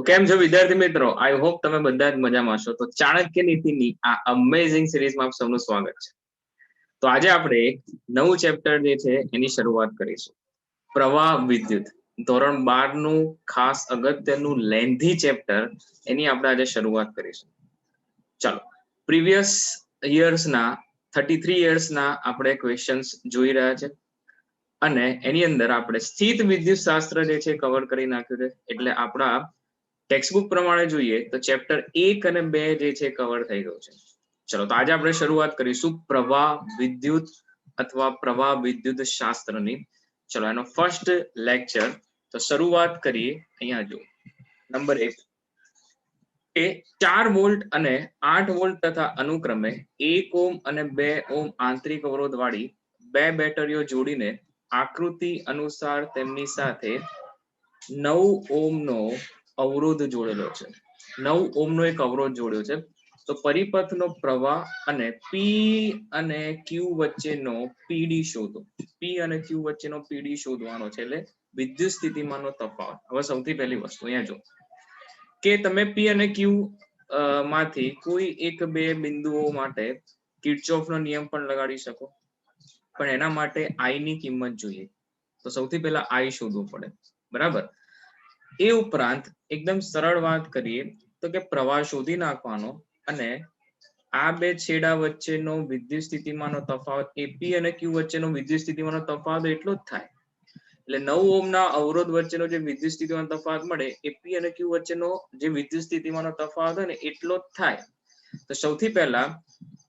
કેમ છો વિદ્યાર્થી મિત્રો? આઈ હોપ તમે બધા જ મજામાં છો. તો ચાણક્ય નીતિની આ અમેઝિંગ સિરીઝમાં આપ સૌનું સ્વાગત છે. તો આજે આપણે એક નવું ચેપ્ટર જે છે એની શરૂઆત કરીશું. પ્રવાહ વિદ્યુત ધોરણ 12 નું ખાસ અગત્યનું લેન્ધી ચેપ્ટર એની આપણે આજે શરૂઆત કરીશું. ચાલો, પ્રીવિયસ યર્સના 33 યર્સના આપણે ક્વેશ્ચન્સ જોઈ રહ્યા છે અને એની અંદર આપણે સ્થિત વિદ્યુત શાસ્ત્ર જે છે કવર કરી નાખ્યું છે. એટલે આપણા ટેક્સ્ટબુક પ્રમાણે જોઈએ તો ચેપ્ટર 1 અને 2 જે છે કવર થઈ ગયું છે. ચલો, તો આજે આપણે શરૂઆત કરીશું પ્રવાહ વિદ્યુત અથવા પ્રવાહ વિદ્યુત શાસ્ત્રની. ચલો, એનો ફર્સ્ટ લેક્ચર. તો શરૂઆત કરીએ. અહીંયા જો નંબર 1 એ 4 વોલ્ટ અને 8 વોલ્ટ તથા અનુક્રમે 1 ઓમ અને 2 ઓમ આંતરિક અવરોધ વાળી બે બેટરીઓ જોડીને આકૃતિ અનુસાર તેમની સાથે 9 ઓમનો અવરોધ જોડેલો છે. 9 ઓમનો એક અવરોધ જોડ્યો છે. તો પરિપથનો પ્રવાહ અને પી અને ક્યુ વચ્ચેનો પીડી શોધો. પી અને ક્યુ વચ્ચેનો પીડી શોધવાનો છે, એટલે વિદ્યુત સ્થિતિમાનનો તફાવત. હવે સૌથી પહેલી વસ્તુ અહીંયા જો કે તમે પી અને ક્યુ માંથી કોઈ એક બે બિંદુઓ માટે કિર્ચોફનો નિયમ પણ લગાડી શકો, પણ એના માટે આઈ ની કિંમત જોઈએ. તો સૌથી પહેલા આઈ શોધવું પડે, બરાબર. એ ઉપરાંત એકદમ સરળ વાત કરીએ તો કે પ્રવાહ શોધી નાખવાનો અને આ બે છેડા વચ્ચેનો વિદ્યુત સ્થિતિમાનનો તફાવત એપી અને ક્યુ વચ્ચેનો વિદ્યુત સ્થિતિમાનનો તફાવત એટલો જ થાય. એટલે 9 ઓમના અવરોધ વચ્ચેનો જે વિદ્યુત સ્થિતિમાન તફાવત મળે એપી અને ક્યુ વચ્ચેનો જે વિદ્યુત સ્થિતિમાનનો તફાવત હોય ને એટલો જ થાય. તો સૌથી પહેલા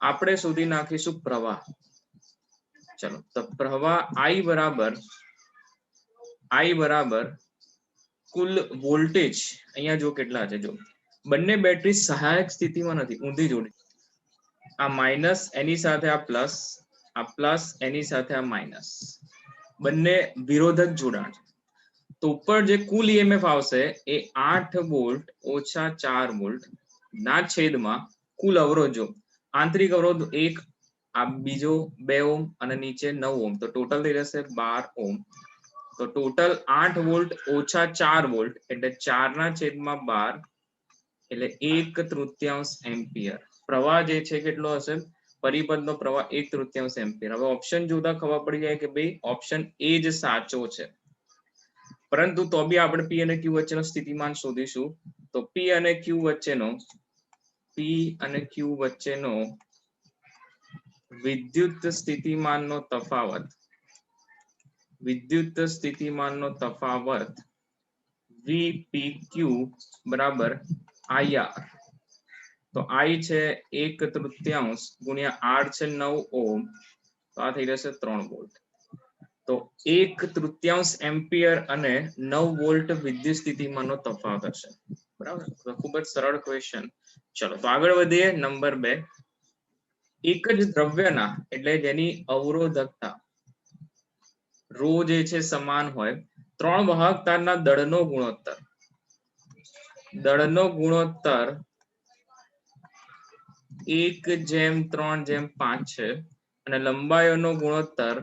આપણે શોધી નાખીશું પ્રવાહ. ચલો, તો પ્રવાહ I બરાબર કુલ વોલ્ટેજ. અહીંયા જો કેટલા છે, જો બંને બેટરી સહાયક સ્થિતિમાં નથી, ઊંધી જોડી. આ માઇનસ એની સાથે આ પ્લસ એની સાથે આ માઇનસ, બંને વિરોધક જોડાણ છે. તો ઉપર જે કુલ ઈએમએફ આવશે એ 8 વોલ્ટ ઓછા 4 વોલ્ટ ના છેદમાં કુલ અવરોધ. જો આંતરિક અવરોધ 1, આ બીજો 2 ઓમ અને નીચે 9 ઓમ, તો ટોટલ થઈ જશે 12 ઓમ. તો ટોટલ 8 વોલ્ટ ઓછા 4 વોલ્ટ એટલે 4/12 એટલે 1/3 એમ્પિયર. પ્રવાહ જે છે કેટલો હશે? પરિપથનો પ્રવાહ 1/3 એમ્પિયર. હવે ઓપ્શન જોતા ખબર પડી જાય કે ભાઈ ઓપ્શન એ જ સાચો છે. પરંતુ તો બી આપણે પી અને ક્યુ વચ્ચેનો સ્થિતિમાન શોધીશું. તો પી અને ક્યુ વચ્ચેનો વિદ્યુત સ્થિતિમાનનો તફાવત VPQ બરાબર IR. તો I છે 1/3 ગુણ્યા R છે 9 ઓમ, તો આ થઈ જશે 3 વોલ્ટ. તો 1/3 એમ્પિયર અને 9 વોલ્ટ વિદ્યુત સ્થિતિમાનનો તફાવત હશે, બરાબર. તો ખૂબ જ સરળ ક્વેશ્ચન. ચલો, તો આગળ વધીએ. નંબર 2, એક જ દ્રવ્યના એટલે જેની અવરોધકતા રો જે છે સમાન હોય 3 વાહક તારના દળનો ગુણોત્તર 1:3:5 છે અને લંબાઈઓનો ગુણોત્તર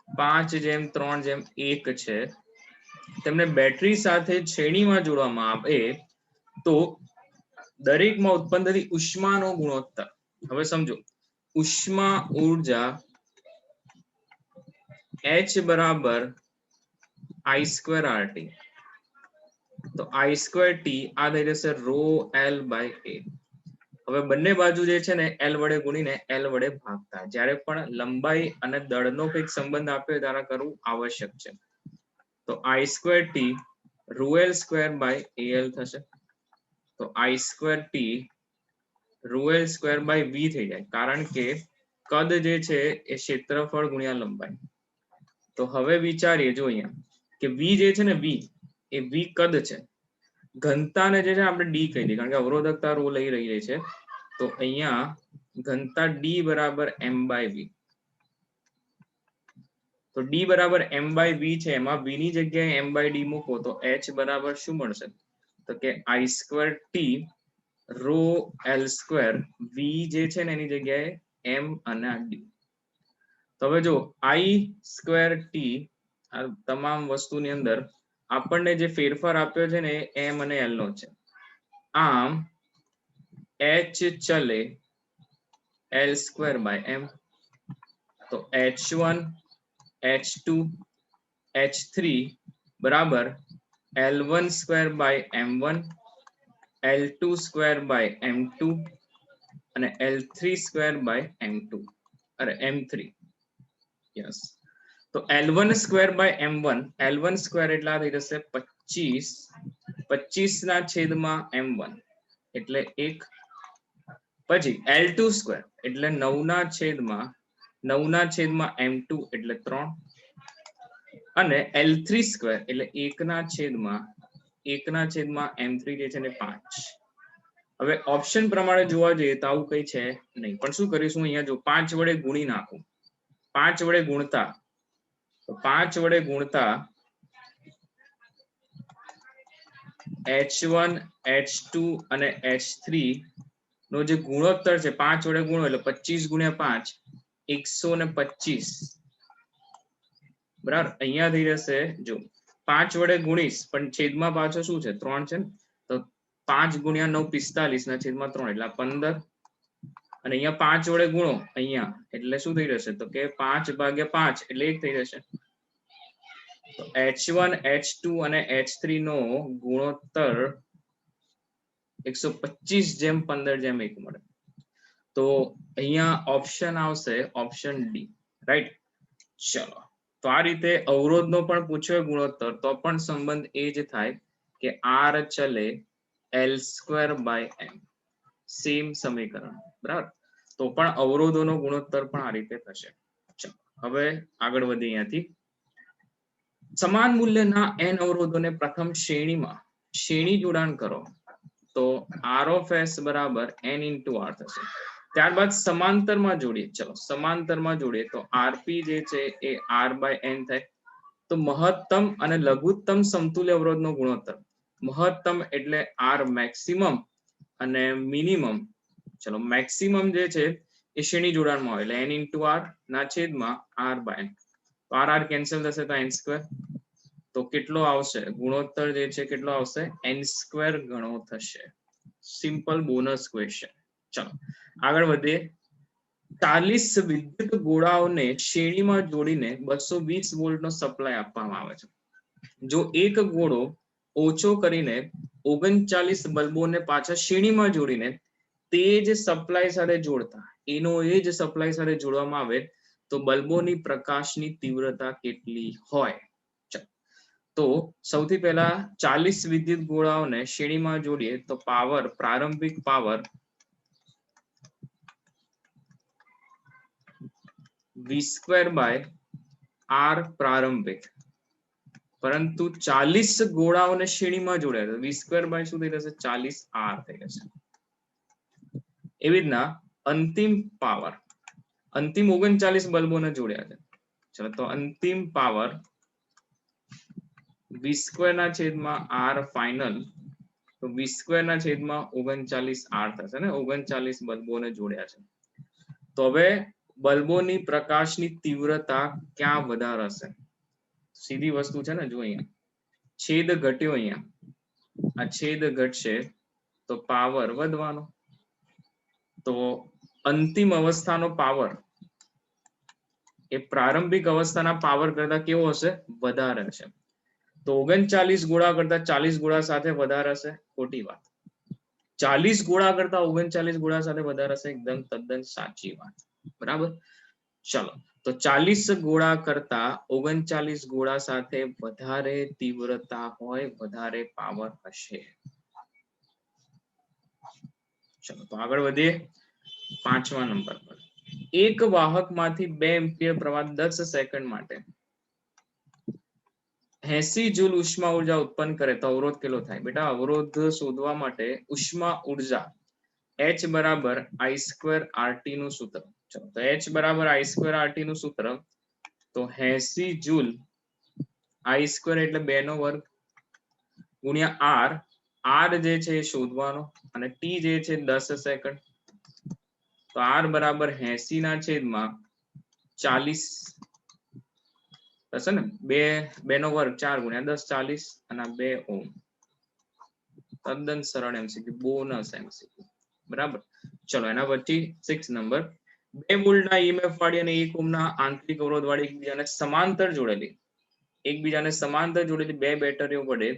5:3:1 છે. તેમને બેટરી સાથે શ્રેણીમાં જોડવામાં આવે તો દરેકમાં ઉત્પન્ન થતી ઉષ્માનો ગુણોત્તર. હવે સમજો, ઉષ્મા ઉર્જા H બરાબર I²RT. તો I²T આ થઈ જશે ρL/A. હવે બંને બાજુ જે છે ને L વડે ગુણીને L વડે ભાગતા. જ્યારે પણ લંબાઈ અને દળનો કંઈક સંબંધ આપ્યો ત્યારે કરવું આવશ્યક છે. તો I²T ρL²/AL થશે. તો I²T ρL²/V થઈ જાય, કારણ કે કદ જે છે એ ક્ષેત્રફળ ગુણ્યા લંબાઈ. તો હવે વિચારીએ, જો અહીંયા કે V જે છે ને, એ V કદ છે. ઘનતાને જે છે આપણે ડી કહી દઈએ, કારણ કે અવરોધકતા રો લઈ રહી છે. તો અહીંયા ઘનતા D બરાબર M/V. તો D બરાબર M/V છે. એમાં V ની જગ્યાએ M/D મૂકો તો H બરાબર શું મળશે? તો કે I²T ρL². V જે છે ને એની જગ્યાએ M અને D. તો હવે જો I²T આ તમામ વસ્તુની અંદર આપણને જે ફેરફાર આપ્યો છે ને એમ અને એલ નો છે. આમ એચ ચલે એલ સ્ક્વેર બાય એમ, તો h1 h2 h3 બરાબર l1 square by m1 l2 square by m2 અને l3 સ્ક્વેર બાય m2 અરે m3. યસ, તો l1 square by m1, l1 square એટલે થઈ જશે 25, 25 ના છેદમાં m1 એટલે 1, પછી l2 સ્ક્વેર એટલે 9 ના છેદમાં m2 એટલે 3 અને l3 સ્ક્વેર એટલે 1 ના છેદમાં m3 જે છે ને 5. હવે ઓપ્શન પ્રમાણે જોવા જઈએ તો આવું કઈ છે નહીં, પણ શું કરીશું અહીંયા જો 5 વડે ગુણી નાખું, 5 વડે ગુણતા, તો 5 વડે ગુણતા h1 h2 અને h3 નો જે ગુણોત્તર છે 5 વડે ગુણો એટલે 25 ગુણ્યા 5 125 બરાબર. અહીંયા થઈ જશે જો 5 વડે ગુણીશ પણ છેદમાં પાછો શું છે 3 છે ને, તો 5 ગુણ્યા 9 45 ના છેદમાં 3 એટલે 15 અને અહીંયા 5 વડે ગુણો અહીંયા એટલે શું થઈ જશે તો કે 5 ભાગ્યા 5 એટલે 1 થઈ જશે. તો h1 h2 અને h3 નો ગુણોત્તર 125:15:1 મળે. તો અહીંયા ઓપ્શન આવશે ઓપ્શન ડી, રાઈટ. ચલો, તો આ રીતે અવરોધનો પણ પૂછ્યો ગુણોત્તર તો પણ સંબંધ એ જ થાય કે r ચલે l square by m, same સમીકરણ બરાબર. તો પણ અવરોધોનો ગુણોત્તર પણ આ રીતે થશે. ચલો હવે આગળ વધીએ અહીંયાથી. સમાન મૂલ્યના n અવરોધોને પ્રથમ શ્રેણી જોડાણ કરો તો r of s બરાબર n into r થશે. ત્યારબાદ સમાંતરમાં જોડીએ, ચલો સમાંતરમાં જોડીએ તો rp જે છે એ r by n થાય. તો મહત્તમ અને લઘુત્તમ સમતુલ્ય અવરોધનો ગુણોત્તર, મહત્તમ એટલે r મેક્સિમમ અને મિનિમમ, ચલો મેક્સિમમ જે છે એ શ્રેણી જોડાણમાં આવે એટલે n into r ના છેદમાં r by n. તો r કેન્સલ થશે તો n સ્ક્વેર, તો કેટલો આવશે ગુણોત્તર જે છે કેટલો આવશે n સ્ક્વેર ગણો થશે. Simple bonus question. ચલો આગળ વધીએ. 40 વિદ્યુત ગોળાઓને શ્રેણીમાં જોડીને 220 વોલ્ટનો સપ્લાય આપવામાં આવે છે. જો એક ગોળો ઓછો કરીને 39 બલ્બોને પાછા શ્રેણીમાં જોડીને તે જ સપ્લાય સાથે જોડતા એનો એ જ સપ્લાય સાથે જોડવામાં આવે તો બલ્બોની પ્રકાશની તીવ્રતા કેટલી હોય? તો સૌથી પહેલા 40 વિદ્યુત ગોળાઓને શ્રેણીમાં જોડીએ તો પાવર, પ્રારંભિક power v square by r પ્રારંભિક, પરંતુ 40 ગોળાઓને શ્રેણીમાં જોડ્યા તો v સ્ક્વેર બાય શું થઈ જશે 40 r થઈ જશે. એવી રીતના અંતિમ પાવર, અંતિમ 39 બલ્બોને જોડ્યા છે, ચલો તો અંતિમ પાવર v સ્ક્વેર ના છેદમાં r ફાઇનલ, તો v સ્ક્વેર ના છેદમાં 39 r થશે ને, 39 બલ્બોને જોડ્યા છે. તો હવે બલ્બોની પ્રકાશની તીવ્રતા ક્યાં વધારે હશે? સીધી વસ્તુ છે ને, જો અહીંયા છેદ ઘટ્યો, અહીંયા આ છેદ ઘટશે તો પાવર વધવાનો. તો અંતિમ અવસ્થાનો પાવર એ પ્રારંભિક અવસ્થાના પાવર કરતા કેવો હશે? વધારે હશે. તો 39 ગોળા કરતા 40 ગોળા સાથે વધારે હશે? ખોટી વાત. 40 ગોળા કરતા 39 ગોળા સાથે વધારે હશે? એકદમ તદ્દન સાચી વાત. બરાબર. ચલો, તો 40 ગોળા કરતા 39 ગોળા સાથે વધારે તીવ્રતા હોય, વધારે પાવર હશે. ચલો તો આગળ વધીએ 5મા નંબર પર. એક વાહકમાંથી 2 એમ્પિયર પ્રવાહ 10 સેકન્ડ માટે 80 જૂલ ઉષ્મા ઉર્જા ઉત્પન્ન કરે તો અવરોધ કેટલો થાય? બેટા અવરોધ શોધવા માટે ઉષ્મા ઉર્જા h બરાબર I² RT નું સૂત્ર. ચલો તો h બરાબર I² RT નું સૂત્ર, તો 80 જૂલ I² એટલે 2 નો વર્ગ ગુણ્યા r, r જે છે એ શોધવાનો અને t જે છે 10 સેકન્ડ. તો r બરાબર 80 ના છેદમાં 40 થશે ને 2 નો વર્ગ 4 ગુણ્યા 10 40 અને 2 ઓમ. તદ્દન સરળ MCQ, બોનસ MCQ. બરાબર. ચલો એના પછી 6 નંબર, 2 વોલ્ટના EMF વાળી અને 1 ઓહમના આંતરિક અવરોધ વાળી એકબીજાને સમાંતર જોડેલી બે બેટરીઓ વડે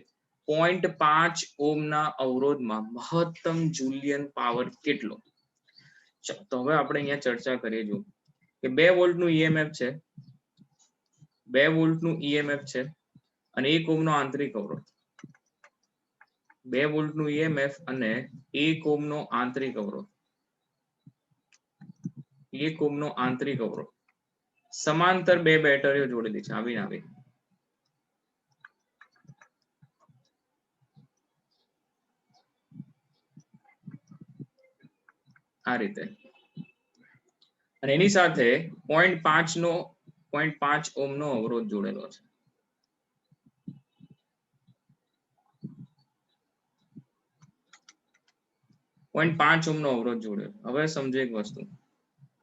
0.5 ઓહમના અવરોધમાં મહત્તમ જુલિયન પાવર કેટલો? તો હવે આપણે અહીંયા ચર્ચા કરીએ જો કે 2 વોલ્ટનું EMF છે, 2 વોલ્ટનું EMF છે અને 1 ઓહમનો આંતરિક અવરોધ. 2 વોલ્ટનું EMF અને 1 ઓહમનો આંતરિક અવરોધ. 1 ઓહમનો આંતરિક અવરોધ સમાંતર બે બેટરીઓ જોડેલી છે આવી આ રીતે, અને એની સાથે 0.5 ઓહમનો અવરોધ જોડેલો છે. 0.5 ઓહમનો અવરોધ જોડેલો. હવે સમજો એક વસ્તુ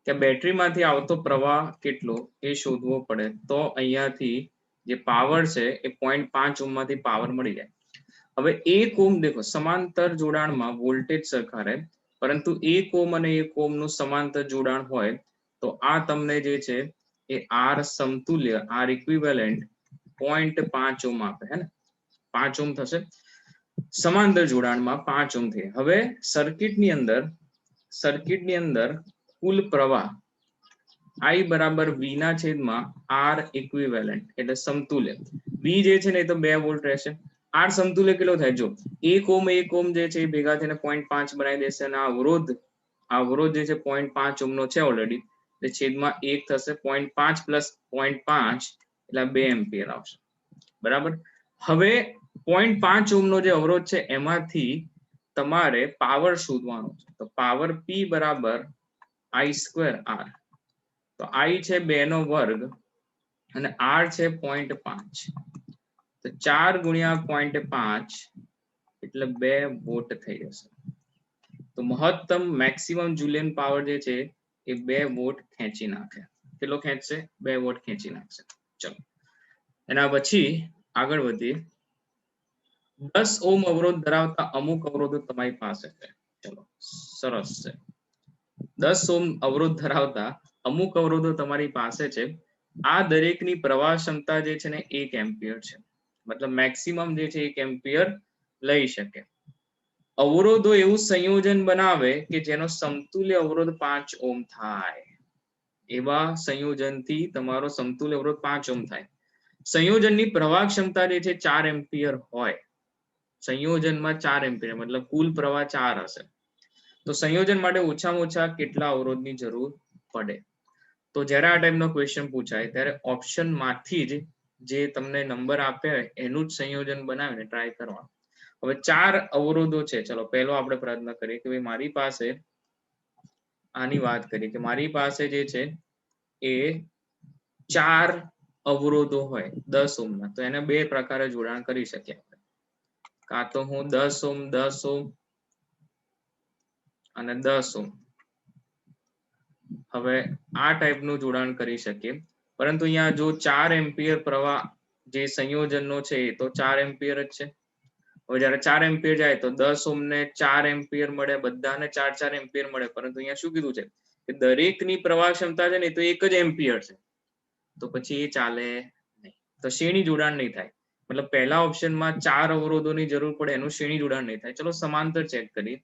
કે બેટરીમાંથી આવતો પ્રવાહ કેટલો એ શોધવો પડે, તો અહીંયાથી જે પાવર છે એ 0.5 ઓહમમાંથી પાવર મળી જાય. હવે 1 ઓહમ દેખો સમાંતર જોડાણમાં વોલ્ટેજ સરખા રહે, પરંતુ 1 ઓહમ અને 1 ઓહમનું સમાંતર જોડાણ હોય તો આ તમને જે છે એ R સમતુલ્ય, R ઇક્વિવેલેન્ટ 0.5 ઓહમ આપે, હે ને 5 ઓહમ થશે. સમાંતર જોડાણમાં 5 ઓહમ થઈ. હવે સર્કિટની અંદર કુલ પ્રવાહ I બરાબર V ના છેદમાં R ઇક્વિવેલેન્ટ એટલે સમતુલ્ય. V જે છે ને એ તો 2 વોલ્ટ રહેશે. R સમતુલ્ય કેટલો થાય જો 1 ઓહમ જે છે એ ભેગા થઈને 0.5 બનાવી દેશે અને અવરોધ જે છે 0.5 ઓહમનો છે ઓલરેડી, એટલે છેદમાં 1 થશે. 0.5 પ્લસ 0.5 એટલે 2 એમ્પિયર આવશે. બરાબર. હવે 0.5 ઓહમનો જે અવરોધ છે એમાંથી તમારે પાવર શોધવાનો છે. તો પાવર P બરાબર I² R. તો I છે 2 નો વર્ગ અને R છે 0.5. તો 4 ગુણ્યા 0.5 એટલે 2 વોટ થઈ જશે. તો મહત્તમ મેક્સિમમ જુલિયન પાવર જે છે એ 2 વોટ ખેંચી નાખે. કેટલો ખેંચશે? 2 વોટ ખેંચી નાખશે. ચલો એના પછી આગળ વધીએ. 10 ઓહમ અવરોધ ધરાવતા અમુક અવરોધો તમારી પાસે છે. ચલો સરસ છે. 10 ઓહમ અવરોધ ધરાવતા અમુક અવરોધો તમારી પાસે છે. આ દરેકની પ્રવાહ ક્ષમતા જે છે ને 1 એમ્પિયર છે. મતલબ મેક્સિમમ જે છે 1 એમ્પિયર લઈ શકે. અવરોધો એવું સંયોજન બનાવે કે જેનો સમતુલ્ય અવરોધ 5 ઓહમ થાય. એવા સંયોજનથી તમારો સમતુલ્ય અવરોધ 5 ઓહમ થાય. સંયોજનની પ્રવાહ ક્ષમતા જે છે 4 એમ્પિયર હોય. સંયોજનમાં 4 એમ્પિયર મતલબ કુલ પ્રવાહ 4 હશે. તો સંયોજન માટે ઓછામાં ઓછા કેટલા અવરોધની જરૂર પડે? તો જ્યારે આ ટાઈપનો ક્વેશ્ચન પૂછાય ત્યારે ઓપ્શનમાંથી જ જે તમને નંબર આપ્યા હોય એનું જ સંયોજન બનાવીને ટ્રાય કરવાનું. હવે 4 અવરોધો છે. ચલો પહેલો આપણે પ્રયત્ન કરીએ કે ભાઈ મારી પાસે આની વાત કરીએ કે મારી પાસે જે છે એ 4 અવરોધો હોય 10 ઓહમના, તો એને 2 પ્રકારે જોડાણ કરી શકીએ આપણે. કાં તો હું 10 ઓહમ 10 ઓહમ અને 10 ઓહમ, હવે આ ટાઈપનું જોડાણ કરી શકીએ. પરંતુ અહીંયા જો 4 એમ્પિયર પ્રવાહ જે સંયોજનનો છે એ તો 4 એમ્પિયર જ છે. હવે જ્યારે 4 એમ્પિયર જાય તો 10 ઓહમ ને 4 એમ્પિયર મળે, બધાને 4 એમ્પિયર મળે. પરંતુ અહીંયા શું કીધું છે કે દરેકની પ્રવાહ ક્ષમતા છે ને તો 1 જ એમ્પિયર છે. તો પછી એ ચાલે નહીં. તો શ્રેણી જોડાણ નહીં થાય. મતલબ પહેલા ઓપ્શનમાં 4 અવરોધોની જરૂર પડે, એનું શ્રેણી જોડાણ નહીં થાય. ચલો સમાંતર ચેક કરીએ.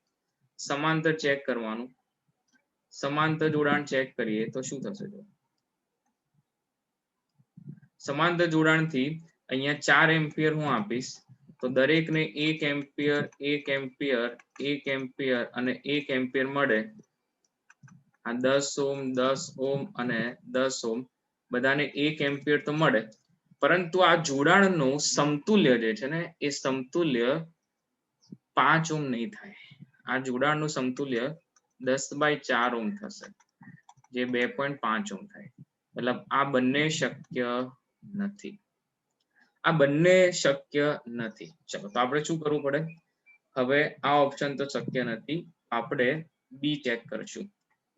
સમાંતર ચેક કરવાનું. સમાંતર જોડાણ ચેક કરીએ તો શું થશે? સમાંતર જોડાણથી અહીંયા 4 એમ્પિયર હું આપીશ તો દરેકને 1 એમ્પિયર 1 એમ્પિયર 1 એમ્પિયર અને 1 એમ્પિયર મળે. આ 10 ઓહમ 10 ઓહમ અને 10 ઓહમ બધાને 1 એમ્પિયર તો મળે, પરંતુ આ જોડાણનું સમતુલ્ય જે છે ને એ સમતુલ્ય 5 ઓહમ નહીં થાય. આ જોડાણનું સમતુલ્ય 10/4 ઓહમ થશે, જે 2.5 ઓહમ થાય. મતલબ આ બંને શક્ય નથી. આ બંને શક્ય નથી. ચલો તો આપણે શું કરવું પડે? હવે આ ઓપ્શન તો શક્ય નથી, આપણે બી ચેક કરશું.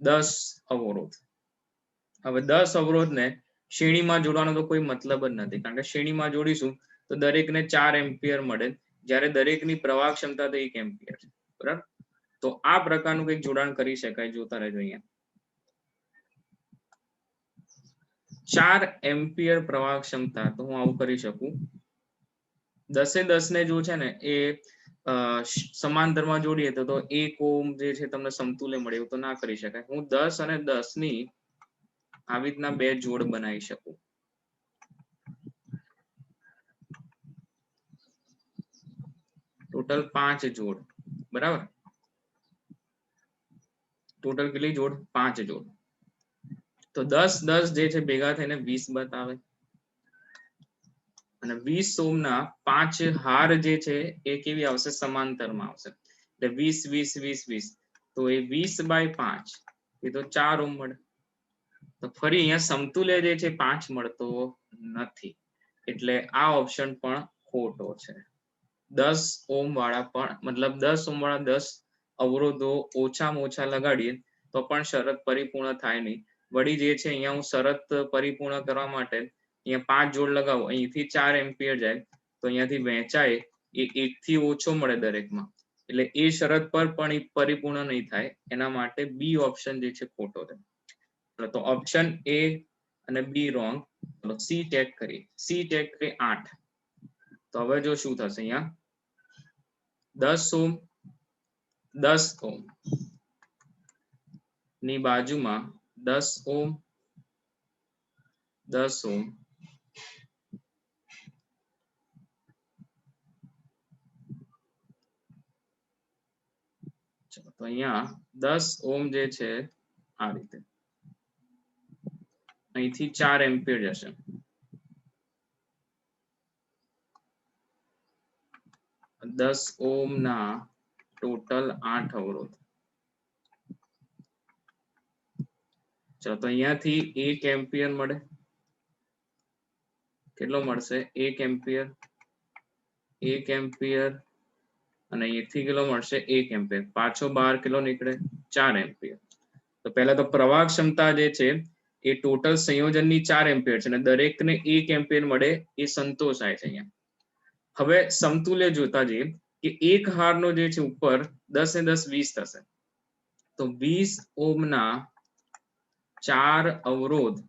10 અવરોધ. હવે 10 અવરોધને શ્રેણીમાં જોડવાનો તો કોઈ મતલબ જ નથી, કારણ કે શ્રેણીમાં જોડીશું તો દરેકને 4 એમ્પિયર મળે, જ્યારે દરેકની પ્રવાહ ક્ષમતા તો 1 એમ્પિયર છે, બરાબર. તો આ પ્રકારનું કંઈક જોડાણ કરી શકાય. જોતા રહેજો અહીંયા. 4 એમ્પિયર પ્રવાહ ક્ષમતા, તો હું આવું કરી શકું. 10 ને જો છે ને એ સમાંતરમાં જોડીએ તો 1 ઓહ્મ જે છે તમને સમતુલ્ય મળે, એવું તો ના કરી શકાય. હું 10 અને 10 ની આવી રીતના બે જોડ બનાવી શકું. ટોટલ 5 જોડ, બરાબર. ટોટલ કેટલી જોડ? 5 જોડ. તો 10 10 જે છે ભેગા થઈને 20 બતાવે, અને 20 ઓહ્મના 5 હાર જે છે એ કેવી આવશે? સમાંતરમાં આવશે. એટલે 20 20 20 20, તો એ 20/5, એ તો 4 ઓહ્મ મળે. તો ફરી અહીંયા સમતુલ્ય જે છે 5 મળતો નથી, એટલે આ ઓપ્શન પણ ખોટો છે. 10 ઓહ્મ વાળા પણ, મતલબ 10 ઓહ્મ વાળા 10 અવરોધો ઓછામાં ઓછા લગાડીએ તો પણ શરત પરિપૂર્ણ થાય નહીં. વળી જે છે અહીંયા હું શરત પરિપૂર્ણ કરવા માટે અહીંયા 5 જોડ લગાવું, અહીંથી 4 એમ્પિયર જાય, તો અહીંયાથી વહેંચાય એ 1 થી ઓછો મળે દરેકમાં, એટલે એ શરત પર પણ પરિપૂર્ણ નહીં થાય. એના માટે બી ઓપ્શન જે છે ખોટો છે. તો ઓપ્શન એ અને બી રોંગ. ચલો સી ચેક કરીએ. સી ચેક કરીએ 8. તો હવે જો શું થશે? અહીંયા 10 ઓહ્મ 10 ઓહ્મ ની બાજુમાં 10 ઓહ્મ 10 ઓહ્મ, તો અહીંયા 10 ઓહ્મ જે છે આ રીતે અહીંથી 4 એમ્પિયર જશે. 10 ઓહ્મ ના ટોટલ 8 અવરોધ. ચલો તો અહીંયાથી 1 એમ્પિયર મળે. કેટલો મળશે? 1 એમ્પિયર. 1 એમ્પિયર અને અહીંથી કેટલો મળશે? 1 એમ્પિયર. પાછો બહાર કેટલો નીકળે? 4 એમ્પિયર. તો પહેલા તો પ્રવાહ ક્ષમતા જે છે એ ટોટલ સંયોજનની 4 એમ્પિયર છે, અને દરેકને 1 એમ્પિયર મળે એ સંતોષાય છે અહીંયા. હવે સમતુલ્ય જોતા જઈએ કે એક હારનો જે છે ઉપર 10 ને 10 20 થશે, તો 20 ઓહ્મના 4 અવરોધ,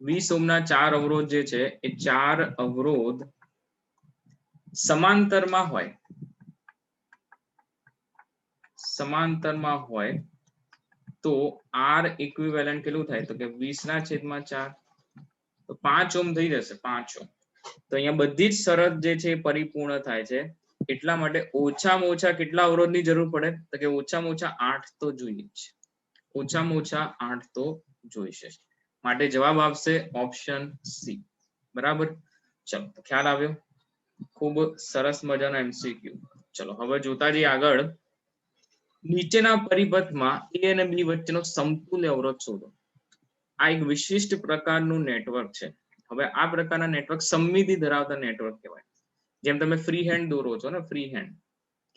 20 ઓહ્મના 4 અવરોધ જે છે એ 4 અવરોધ સમાંતરમાં હોય, સમાંતરમાં હોય તો આર ઇક્વિવેલન્ટ કેટલું થાય? તો કે 20/4, તો 5 ઓહ્મ થઈ જશે. 5 ઓહ્મ. તો અહીંયા બધી જ શરત જે છે એ પરિપૂર્ણ થાય છે. એટલા માટે ઓછામાં ઓછા કેટલા અવરોધની જરૂર પડે? તો કે ઓછામાં ઓછા 8 તો જોઈએ જ. ઓછામાં ઓછા 8 તો જોઈશે. માટે જવાબ આવશે ઓપ્શન સી. બરાબર. ચલો ખ્યાલ આવ્યો? ખૂબ સરસ મજાનો એમસીક્યુ. ચલો હવે જોતા જઈએ આગળ. નીચેના પરિપથમાં એ અને બી વચ્ચેનો સમતુલ્ય અવરોધ શોધો. આ એક વિશિષ્ટ પ્રકારનું નેટવર્ક છે. હવે આ પ્રકારના નેટવર્ક સમમિતિ ધરાવતા નેટવર્ક કહેવાય. જેમ તમે ફ્રી હેન્ડ દોરો છો ને, ફ્રી હેન્ડ,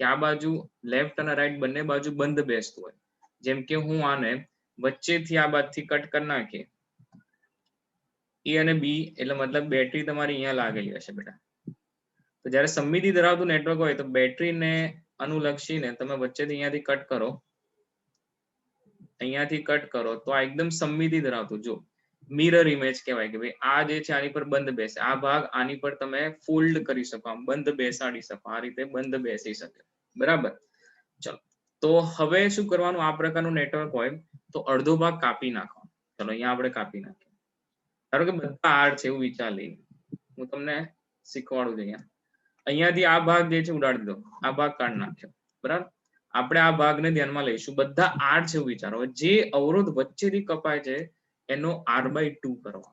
કે આ બાજુ લેફ્ટ અને રાઈટ બંને બાજુ બંધ બેસતું હોય. જેમ કે હું આને વચ્ચેથી આ બાજુથી કટ કરી નાખીએ, એ અને બી, એટલે મતલબ બેટરી તમારી અહીંયા લાગેલી હશે બેટા. તો જ્યારે સમમિતિ ધરાવતું નેટવર્ક હોય તો બેટરીને અનુલક્ષીને તમે વચ્ચેથી અહીંયાથી કટ કરો, અહીંયાથી કટ કરો, તો આ એકદમ સમમિતિ ધરાવતું, જો મિરર ઇમેજ કહેવાય કે ભાઈ આ જે છે આની પર બંધ બેસે, આ ભાગ આની પર તમે ફોલ્ડ કરી શકો, આમ બંધ બેસાડી શકો, આ રીતે બંધ બેસી શકે. બરાબર. ચલો તો હવે શું કરવાનું? આ પ્રકારનું નેટવર્ક હોય તો અડધો ભાગ કાપી નાખો. ચલો અહીંયા આપણે કાપી નાખીએ. ધારો કે બધા આર છે એવું વિચાર લઈએ. હું તમને શીખવાડું છું. અહીંયાથી આ ભાગ જે છે ઉડાડી દો, આ ભાગ કાઢી નાખ્યો. બરાબર. આપણે આ ભાગને ધ્યાનમાં લઈશું. બધા આર છે એવું વિચારો. જે અવરોધ વચ્ચેથી કપાય છે એનો r/2 કરવાનો.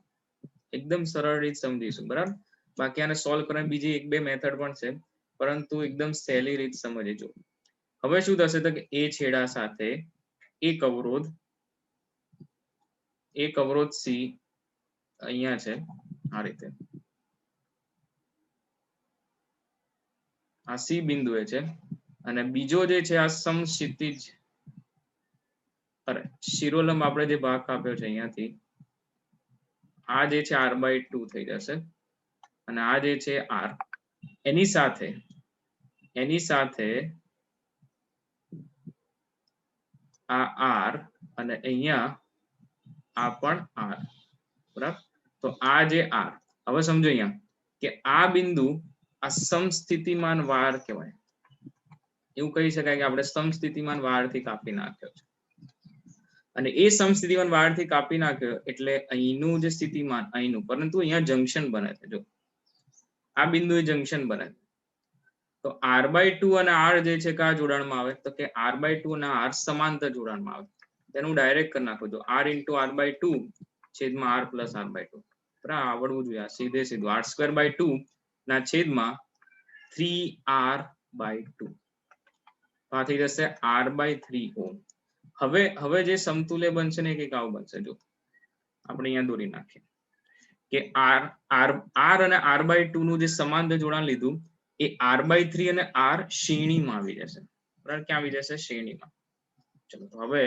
એકદમ સરળ રીત સમજીશું. બરાબર. બાકી આને સોલ્વ કરવાની બીજી 1-2 મેથડ પણ છે, પરંતુ એકદમ સહેલી રીત સમજીજો. હવે શું થશે? તો કે એ છેડા સાથે એક અવરોધ સી અહીંયા છે આ રીતે, આ સી બિંદુએ છે, અને બીજો જે છે આ સમક્ષિતિજ, અરે શિરોલંબ આપણે જે ભાગ કાપ્યો છે અહીંયાથી આ જે છે r/2 થઈ જશે અને આ જે છે r, એની સાથે આ r અને અહીંયા આ પણ r, બરાબર. તો આ જે r, હવે સમજો અહીંયા કે આ બિંદુ આ સમસ્થિતિમાન વાર કહેવાય. એવું કહી શકાય કે આપણે સમસ્થિતિમાન વાળથી કાપી નાખ્યો છે અને એ સમસ્થિતિમાન વાળથી કાપી નાખ્યો એટલે અહીંનું જે સ્થિતિમાન અહીંનું, પરંતુ અહીંયા જંક્શન બને છે. જો આ બિંદુએ જંક્શન બને છે તો r/2 અને r જે છે કયા જોડાણમાં આવે? તો કે r/2 અને r સમાંતર જોડાણમાં આવે. તેનું ડાયરેક્ટ કરી નાખો. તો r × r/2 છેદમાં r + r/2, બરાબર. આવડવું જોઈએ સીધે સીધું. r²/2 ના છેદમાં 3r/2, આ થઈ જશે r/3 ઓહ્મ. હવે જે સમતુલ્ય બનશે ને કંઈક આવું બનશે. જો આપણે અહીંયા દોરી નાખીએ કે r અને r/2 નું જે સમાંતર જોડાણ લીધું એ r/3 અને r શ્રેણીમાં આવી જશે. બરાબર, ક્યાં આવી જશે? શ્રેણીમાં. ચલો તો હવે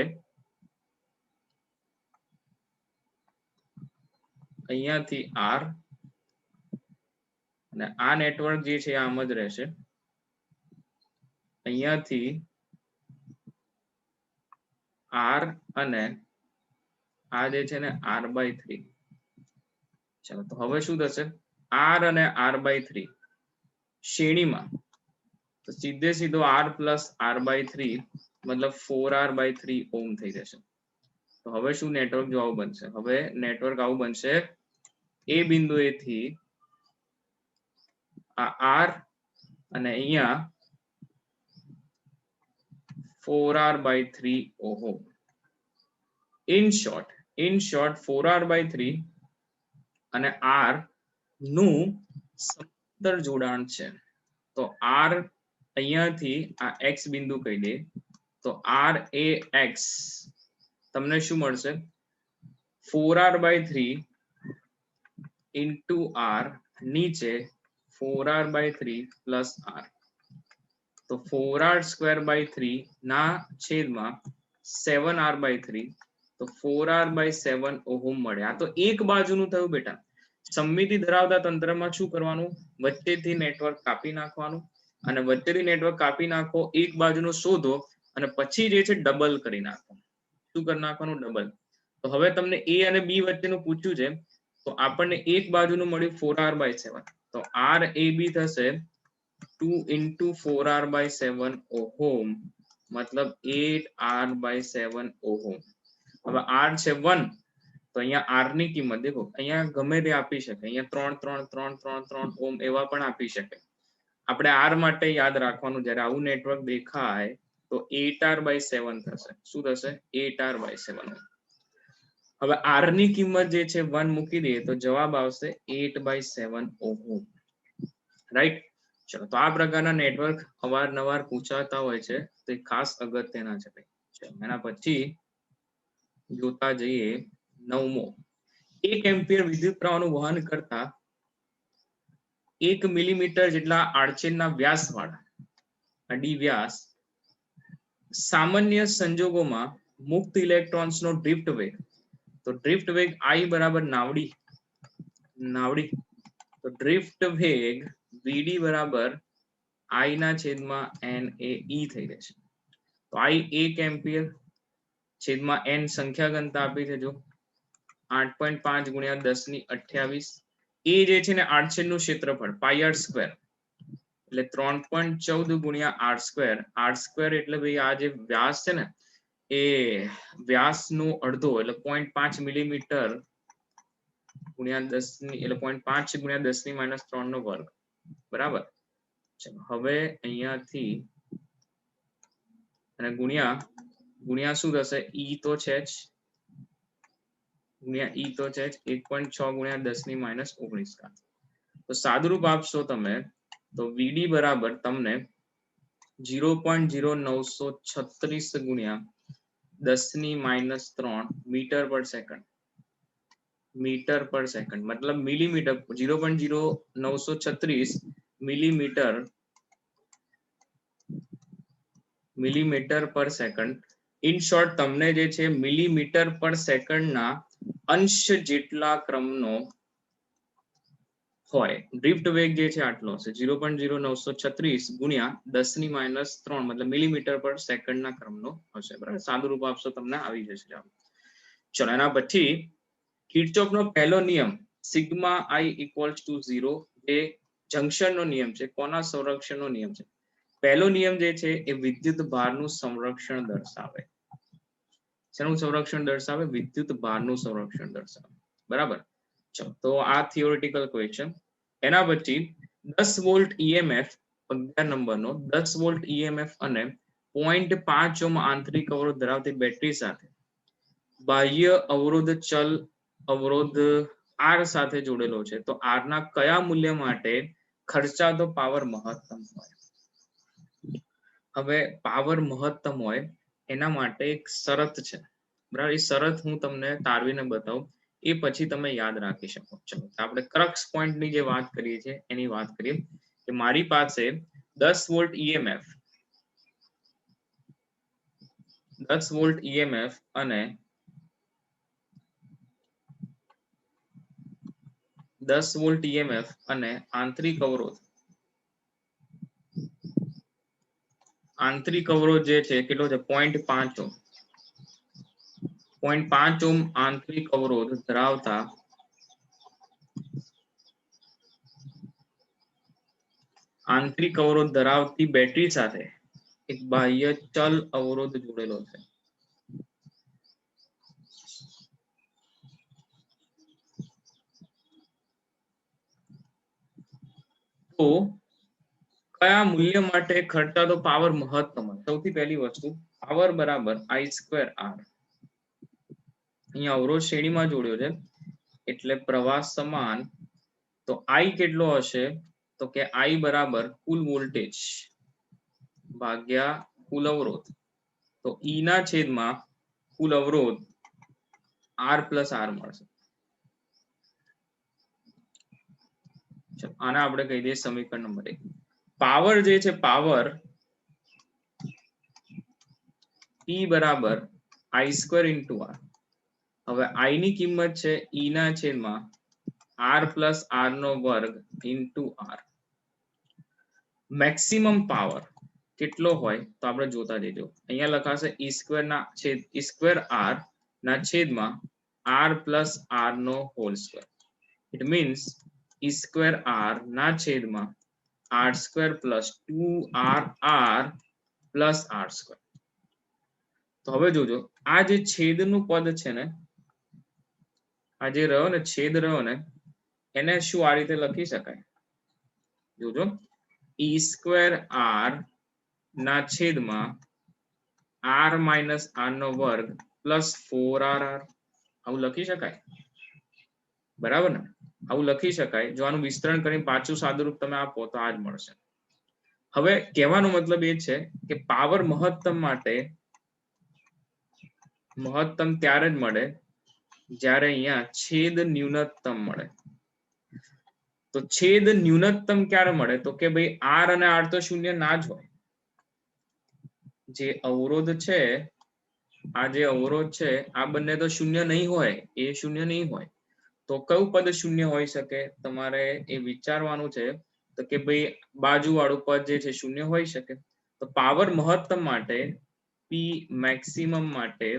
અહીંયાથી r અને આ નેટવર્ક જે છે આમ જ રહેશે. અહીંયાથી r અને આ જે છે ને r/3. ચલો તો હવે શું થશે? r અને r/3 શ્રેણીમાં, તો સીધે સીધો r + r/3 મતલબ 4r/3 ઓહ્મ થઈ જશે. તો હવે શું નેટવર્ક જો આવું બનશે? હવે નેટવર્ક આવું બનશે. એ બિંદુએથી આ r અને અહીંયા 4r/3 ohm. In short 4r/3 અને r નું સમાંતર જોડાણ છે. તો r અહીંયાથી આ x બિંદુ કહી દે તો r એ x તમને શું મળશે? 4r/3 × r નીચે 4r/3 + r. તો 4r²/3 ના છેદમાં 7r/3, તો 4r/7 ઓહ્મ મળે. આ તો એક બાજુનું થયું બેટા. સમમિતિ ધરાવતા તંત્રમાં શું કરવાનું? વચ્ચેથી નેટવર્ક કાપી નાખવાનું અને વચ્ચેથી નેટવર્ક કાપી નાખો, એક બાજુનું શોધો અને પછી જે છે ડબલ કરી નાખો. શું કરી નાખવાનું? ડબલ. તો હવે તમને a અને b વચ્ચેનું પૂછ્યું છે તો આપણને એક બાજુનું મળ્યું 4r/7. તો RAB થશે 2 × 4r/7 ઓહ્મ, મતલબ 8r/7 ઓહ્મ. હવે r છે 1, તો અહીંયા r ની કિંમત દેખો, અહીંયા ગમે તે આપી શકે. અહીંયા 3 3 3 3 3 ઓહ્મ એવા પણ આપી શકે. આપણે r માટે યાદ રાખવાનું, જ્યારે આવું નેટવર્ક દેખાય તો 8r/7 થશે. શું થશે? 8r/7. હવે r ની કિંમત જે છે 1 મૂકી દઈએ તો જવાબ આવશે 8/7 ઓહ્મ. રાઈટ. ચલો તો આ પ્રકારના નેટવર્ક અવારનવાર પૂછાતા હોય છે, તે ખાસ અગત્યના છે. એના પછી જોતા જઈએ 9મો. 1 એમ્પિયર વિદ્યુત પ્રવાહનું વહન કરતા 1 મિલીમીટર જેટલા આડછેદના વ્યાસવાળા અડી વ્યાસ સામાન્ય સંજોગોમાં મુક્ત ઇલેક્ટ્રોન્સનો ડ્રિફ્ટ વેગ, તો ડ્રિફ્ટ વેગ I બરાબર નાવડી. તો ડ્રિફ્ટ વેગ VD બરાબર I ના છેદમાં NAE થઈ જશે. તો I 1 એમ્પિયર છેદમાં n સંખ્યા ઘનતા આપી છે. જો 8.5 × 1028. એ જે છે ને આડછેદનું ક્ષેત્રફળ πr², એટલે 3.14 × r². એટલે ભાઈ આ જે વ્યાસ છે ને એ વ્યાસનો અડધો એટલે 0.5 મિલીમીટર × 10 એટલે 0.5 × 10⁻³ બરાબર. હવે અહીંયાથી અને ગુણ્યા શું થશે? E તો છે જ, ગુણ્યા E તો છે જ 1.6 × 10⁻19. તો સાદુરૂપ આપશો તમે તો VD બરાબર તમને 0.0936 × 10⁻³ મીટર/સેકન્ડ, મતલબ મિલીમીટર. 0.0936 મિલીમીટર/સેકન્ડ. ઇન શોર્ટ તમને જે છે મિલીમીટર/સેકન્ડ ના અંશ જેટલા ક્રમનો હોય. ડ્રિફ્ટ વેગ જે છે આટલો હશે 0.0936 ગુણ્યા 10⁻³ મતલબ મિલીમીટર પર સેકન્ડના ક્રમનો હશે. બરાબર, સાદું રૂપ આપશો તમને આવી જશે જવાબ. ચલો એના પછી કિર્ચોફનો પહેલો નિયમ સિગ્મા આઈ ઇક્વલ્સ ટુ 0 એ જંક્શનનો નિયમ છે. કોના સંરક્ષણનો નિયમ છે? પહેલો નિયમ જે છે એ વિદ્યુત ભારનું સંરક્ષણ દર્શાવે. શેનું સંરક્ષણ દર્શાવે? વિદ્યુત ભારનું સંરક્ષણ દર્શાવે. બરાબર, ચલો તો આ થિયોરિટિકલ ક્વેશ્ચન. એના પછી 10 વોલ્ટ ઈએમએફ 11 નંબરનો 10 વોલ્ટ ઈએમએફ અને 0.5 ઓહ્મ આંતરિક અવરોધ ધરાવતી બેટરી સાથે બાહ્ય અવરોધ ચલ અવરોધ આર સાથે જોડેલો છે. તો આર ના કયા મૂલ્ય માટે ખર્ચાતો પાવર મહત્તમ હોય? હવે પાવર મહત્તમ હોય એના માટે એક શરત છે. બરાબર, એ શરત હું તમને તારવીને બતાવું, એ પછી તમે યાદ રાખી શકો. ચલો આપણે ક્રક્સ પોઈન્ટની જે વાત કરીએ છીએ એની વાત કરીએ કે મારી પાસે 10 વોલ્ટ ઈએમએફ 10 વોલ્ટ ઈએમએફ અને 10 વોલ્ટ ઈએમએફ અને આંતરિક અવરોધ જે છે કેટલો છે? 0.5 ઓહ્મ. 0.5 ઓહ્મ આંતરિક અવરોધ ધરાવતા ધરાવતી બેટરી સાથે એક બાહ્ય ચલ અવરોધ જોડેલો છે. તો કયા મૂલ્ય માટે ખર્ચાતો પાવર મહત્તમ હોય? સૌથી પહેલી વસ્તુ પાવર બરાબર I² R. અહીંયા અવરોધ શ્રેણીમાં જોડ્યો છે એટલે પ્રવાહ સમાન. તો I કેટલો હશે? તો કે I બરાબર કુલ વોલ્ટેજ ભાગ્યા કુલ અવરોધ. તો E ના છેદમાં કુલ અવરોધ R પ્લસ R મળશે. આને આપણે કહી દઈએ સમીકરણ નંબર 1. પાવર જે છે પાવર P બરાબર I² ઇન્ટુ R. હવે I ની કિંમત છે E ના છેદમાં R પ્લસ R નો વર્ગ ઇન્ટુ R. મેક્સિમમ પાવર કેટલો હોય તો આપણે જોતા જજો. અહીંયા લખાશે E² R ના છેદમાં R પ્લસ R નો whole square. It means E² R ના છેદમાં R² plus 2RR plus R². તો હવે જોજો આ જે છેદનું પદ છે ને, આ જે રહ્યો ને છેદ રહ્યો ને, એને શું આ રીતે લખી શકાય? જોજો E² R ના છેદમાં R માઇનસ R નો વર્ગ પ્લસ 4RR. આવું લખી શકાય? બરાબર ને, આવું લખી શકાય. જો આનું વિસ્તરણ કરીને પાછું સાદુરૂપ તમે આપો તો આ જ મળશે. હવે કહેવાનો મતલબ એ છે કે પાવર મહત્તમ ત્યારે જ મળે જ્યારે અહીંયા છેદ ન્યૂનતમ મળે. તો છેદ ન્યૂનતમ ક્યારે મળે? તો કે ભાઈ R અને R તો શૂન્ય ના જ હોય. જે અવરોધ છે, આ જે અવરોધ છે આ બંને તો શૂન્ય નહીં હોય, એ શૂન્ય નહીં હોય. તો કયું પદ શૂન્ય હોઈ શકે? તમારે એ વિચારવાનું છે. તો કે ભાઈ બાજુવાળું પદ જે છે શૂન્ય હોઈ શકે. તો પાવર મહત્તમ માટે P મેક્સિમમ માટે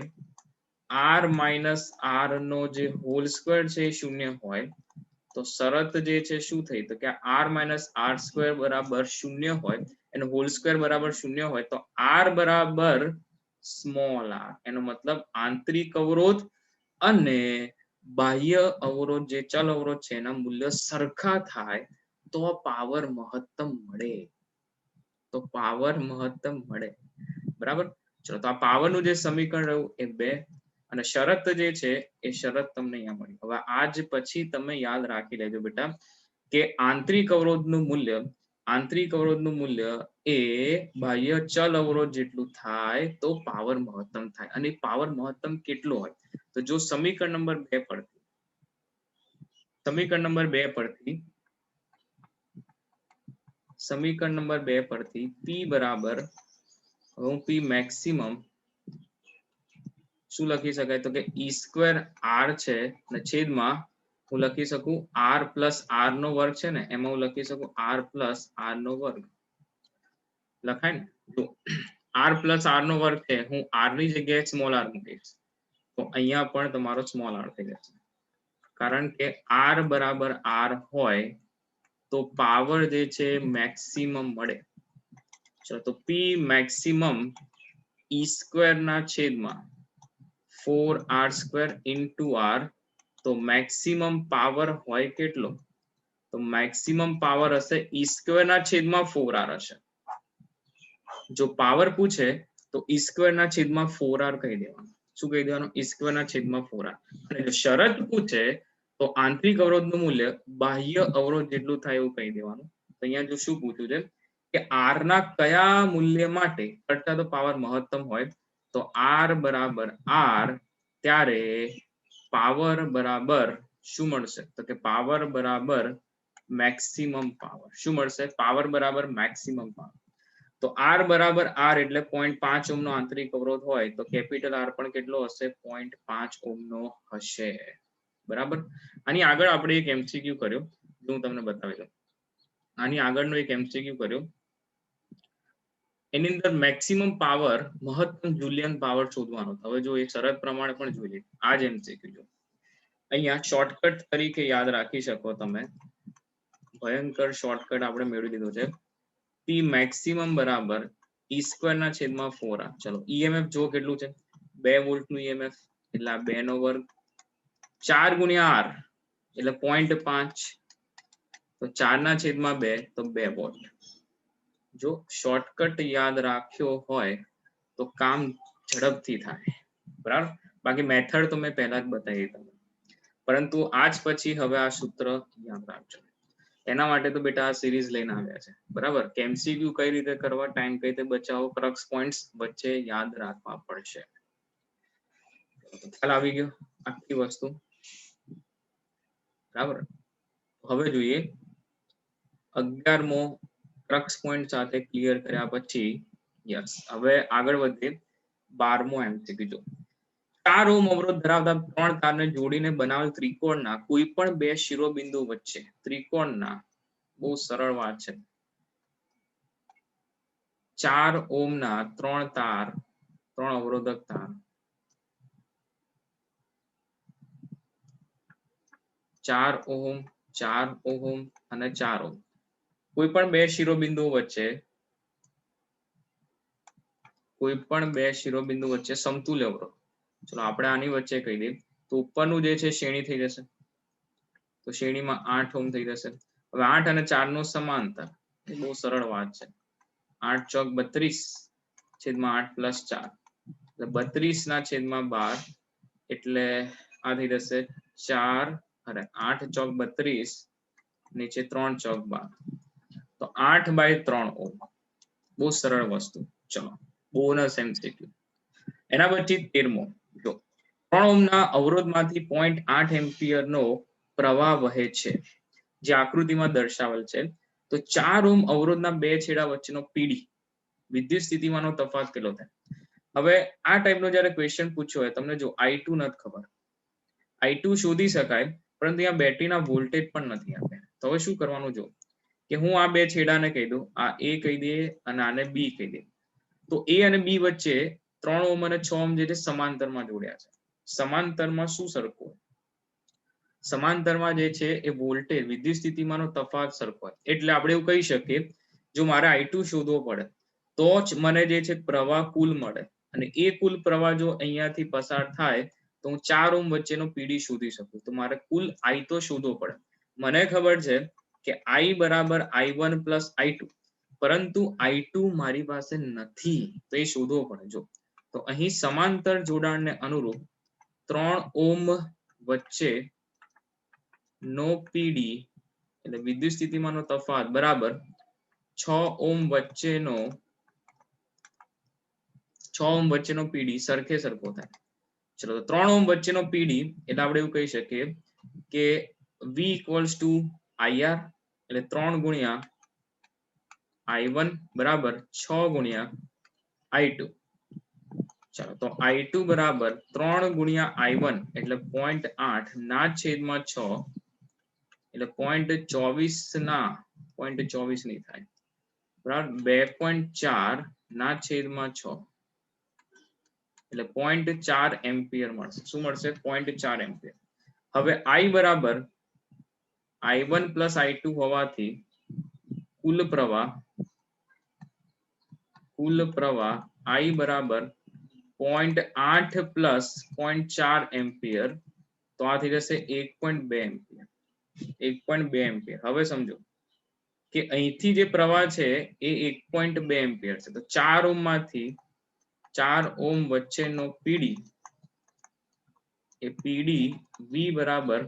R માઇનસ R નો જે હોલ સ્ક્વેર છે એ શૂન્ય હોય. તો શરત જે છે શું થઈ? તો કે R માઇનસ R² બરાબર શૂન્ય હોય એનો હોલ સ્ક્વેર બરાબર શૂન્ય હોય તો R બરાબર સ્મોલ r. એનો મતલબ આંતરિક અવરોધ અને બાહ્ય અવરોધ જે ચલ અવરોધ છે એના મૂલ્ય સરખા થાય તો પાવર મહત્તમ મળે. બરાબર, ચલો તો આ પાવરનું જે સમીકરણ રહ્યું એ 2 અને શરત જે છે એ શરત તમને અહીંયા મળી. હવે આજ પછી તમે યાદ રાખી લેજો બેટા કે આંતરિક અવરોધનું મૂલ્ય એ બાહ્ય ચલ અવરોધ જેટલું થાય તો પાવર મહત્તમ થાય. અને પાવર મહત્તમ કેટલો હોય? તો જો સમીકરણ નંબર 2 પરથી P બરાબર, હું P મેક્સિમમ શું લખી શકાય તો કે ઈ સ્ક્વેર આર છે અને છેદમાં હું લખી શકું આર પ્લસ આર નો વર્ગ છે ને એમાં હું લખી શકું આર પ્લસ આર નો વર્ગ લખાય ને તો આર પ્લસ આર નો વર્ગ છે હું આર ની જગ્યાએ સ્મોલ આર મૂકીશ તો અહીંયા પણ તમારો સ્મોલ આર થઈ જશે કારણ કે આર બરાબર આર હોય તો પાવર જે છે મેક્સિમમ મળે ચલો તો પી મેક્સિમમ ઈ સ્ક્વેર ના છેદમાં 4r સ્ક્વેર ઇન્ટુ આર તો મેક્સિમમ પાવર હોય કેટલો તો મેક્સિમમ પાવર હશે ઈ સ્ક્વેર ના છેદમાં 4r હશે જો પાવર પૂછે તો ઈ સ્ક્વેર ના છેદમાં 4r કહી દેવાનું શું કહી દેવાનું ઈ સ્ક્વેર ના છેદમાં 4r અને જો શરત પૂછે તો આંતરિક અવરોધનું મૂલ્ય બાહ્ય અવરોધ જેટલું થાય એવું કહી દેવાનું તો અહીંયા જો શું પૂછ્યું છે કે આર ના કયા મૂલ્ય માટે કરતા તો પાવર મહત્તમ હોય તો આર બરાબર આર ત્યારે પાવર બરાબર શું મળશે તો કે પાવર બરાબર મેક્સિમમ પાવર શું મળશે પાવર બરાબર મેક્સિમમ પાવર તો આર બરાબર આર એટલે 0.5 ઓહ્મ નો આંતરિક અવરોધ હોય તો કેપિટલ આર પણ કેટલો હશે 0.5 ઓહ્મ નો હશે બરાબર આની આગળ આપણે એક એમસીક્યુ કર્યો હું તમને બતાવી દઉં આની આગળનો એક એમસીક્યુ કર્યો એની અંદર મેક્સિમમ પાવર મહત્તમ જુલિયન પાવર શોધવાનો હવે જો એ શરત પ્રમાણે પણ જોઈએ આ જ એમસીક્યુ જો અહીંયા શોર્ટકટ તરીકે યાદ રાખી શકો તમે ભયંકર શોર્ટકટ આપણે મેળવી લીધો છે પી મેક્સિમમ બરાબર ઈ સ્ક્વેર ના છેદમાં 4r ચલો ઈએમએફ જો કેટલું છે 2 વોલ્ટ નું ઈએમએફ એટલે આ 2 નો વર્ગ 4 ગુણ્યા આર એટલે 0.5 તો 4 ના છેદમાં 2 તો 2 વોલ્ટ જો શોર્ટકટ યાદ રાખ્યો હોય તો કામ ઝડપથી થાય બરાબર બાકી મેથડ તો મેં પહેલા જ બતાવી તમને પરંતુ આજ પછી હવે આ સૂત્ર યાદ રાખજો એના માટે તો બેટા આ સિરીઝ લઈને આવ્યા છે બરાબર કે એમસીક્યુ કઈ રીતે કરવા ટાઈમ કઈ રીતે બચાવો ક્રક્સ પોઈન્ટ્સ વચ્ચે યાદ રાખવા પડશે ખ્યાલ આવી ગયો આખી વસ્તુ બરાબર હવે જોઈએ 11મો ક્રક્સ પોઈન્ટ સાથે ક્લિયર કર્યા પછી યસ હવે આગળ વધીએ 12મો એમસીક્યુ જો 4 ઓહ્મ અવરોધ ધરાવતા 3 તારને જોડીને બનાવેલ ત્રિકોણના કોઈ પણ 2 શિરોબિંદુ વચ્ચે ત્રિકોણના બહુ સરળ વાત છે 4 ઓહ્મ ના 3 તાર 3 અવરોધક તાર 4 ઓહ્મ 4 ઓહ્મ અને 4 ઓહ્મ કોઈ પણ 2 શિરોબિંદુઓ વચ્ચે સમતુલ્ય અવરોધ ચલો આપણે આની વચ્ચે કહી દઈએ તો ઉપરનું જે છે શ્રેણી થઈ જશે તો શ્રેણીમાં 8 ઓહ્મ થઈ જશે હવે 8 અને 4 નો સમાંતર એ બહુ સરળ વાત છે 8 ચોક 32 છેદમાં 8 પ્લસ 4 એટલે 32 ના છેદમાં 12 એટલે આ થઈ જશે 4 અરે 8 ચોક 32 નીચે 3 ચોક 12 તો 8/3 ઓહ્મ બહુ સરળ વસ્તુ ચલો બોનસ એમસીક્યુ એના પછી 13મો જો 3 ઓહ્મના અવરોધમાંથી 0.8 એમ્પિયર નો પ્રવાહ વહે છે જે આકૃતિમાં દર્શાવેલ છે તો 4 ઓહ્મ અવરોધના બે છેડા વચ્ચેનો પીડી વિદ્યુત સ્થિતિમાનનો તફાવત કેટલો થાય હવે આ ટાઈપનો જ્યારે ક્વેશ્ચન પૂછ્યો હોય તમને જો I2 નથી ખબર I2 શોધી શકાય પરંતુ અહીંયા બેટરીના વોલ્ટેજ પણ નથી આપ્યા તો હવે શું કરવાનું જો કે હું આ બે છેડાને કહી દઉં આ A કહી દઈએ અને આને B કહી દઈએ તો A અને B વચ્ચે 3 ઓહ્મ અને 6 ઓહ્મ જે છે સમાંતરમાં જોડ્યા છે સમાંતરમાં શું સરખું હોય સમાંતરમાં જે છે એ વોલ્ટેજ વિદ્યુત સ્થિતિમાનનો તફાવત સરખો હોય એટલે આપણે એવું કહી શકીએ જો મારે I2 શોધવો પડે તો જ મને જે છે પ્રવાહ કુલ મળે અને એ કુલ પ્રવાહ જો અહીંયાથી પસાર થાય તો હું 4 ઓહ્મ વચ્ચેનો પીડી શોધી શકું તો મારે કુલ I તો શોધવો પડે મને ખબર છે કે I બરાબર I1 પ્લસ I2 પરંતુ I2 મારી પાસે નથી તો એ શોધવો પડે જો તો અહીં સમાંતર જોડાણને અનુરૂપ 3 ઓહ્મ વચ્ચે નો પીડી એટલે વિદ્યુત સ્થિતિમાનનો તફાવત બરાબર 6 ઓહ્મ વચ્ચેનો પીડી સરખે સરખો થાય ચલો તો 3 ઓહ્મ વચ્ચેનો પીડી એટલે આપણે એવું કહી શકીએ કે V ઇક્વલ્સ ટુ IR એટલે 3 ગુણ્યા I1 બરાબર 6 ગુણ્યા I2 ચાલો તો I2 બરાબર 3 ગુણ્યા I1 એટલે 0.8 ના છેદમાં 6 એટલે 0.24 ના 0.24 નહીં થાય બરાબર 2.4 ના છેદમાં 6 એટલે 0.4 એમ્પિયર મળશે. શું મળશે? 0.4 એમ્પિયર. હવે I બરાબર I1 પ્લસ I2 હોવાથી કુલ પ્રવાહ I બરાબર 0.8 પ્લસ 0.4 એમ્પિયર તો આ થઈ જશે 1.2 એમ્પિયર. 1.2 એમ્પિયર. હવે સમજો કે અહીંથી જે પ્રવાહ છે એ 1.2 એમ્પિયર છે તો 4 ઓહ્મ માંથી 4 ઓહ્મ વચ્ચેનો પીડી એ પીડી V બરાબર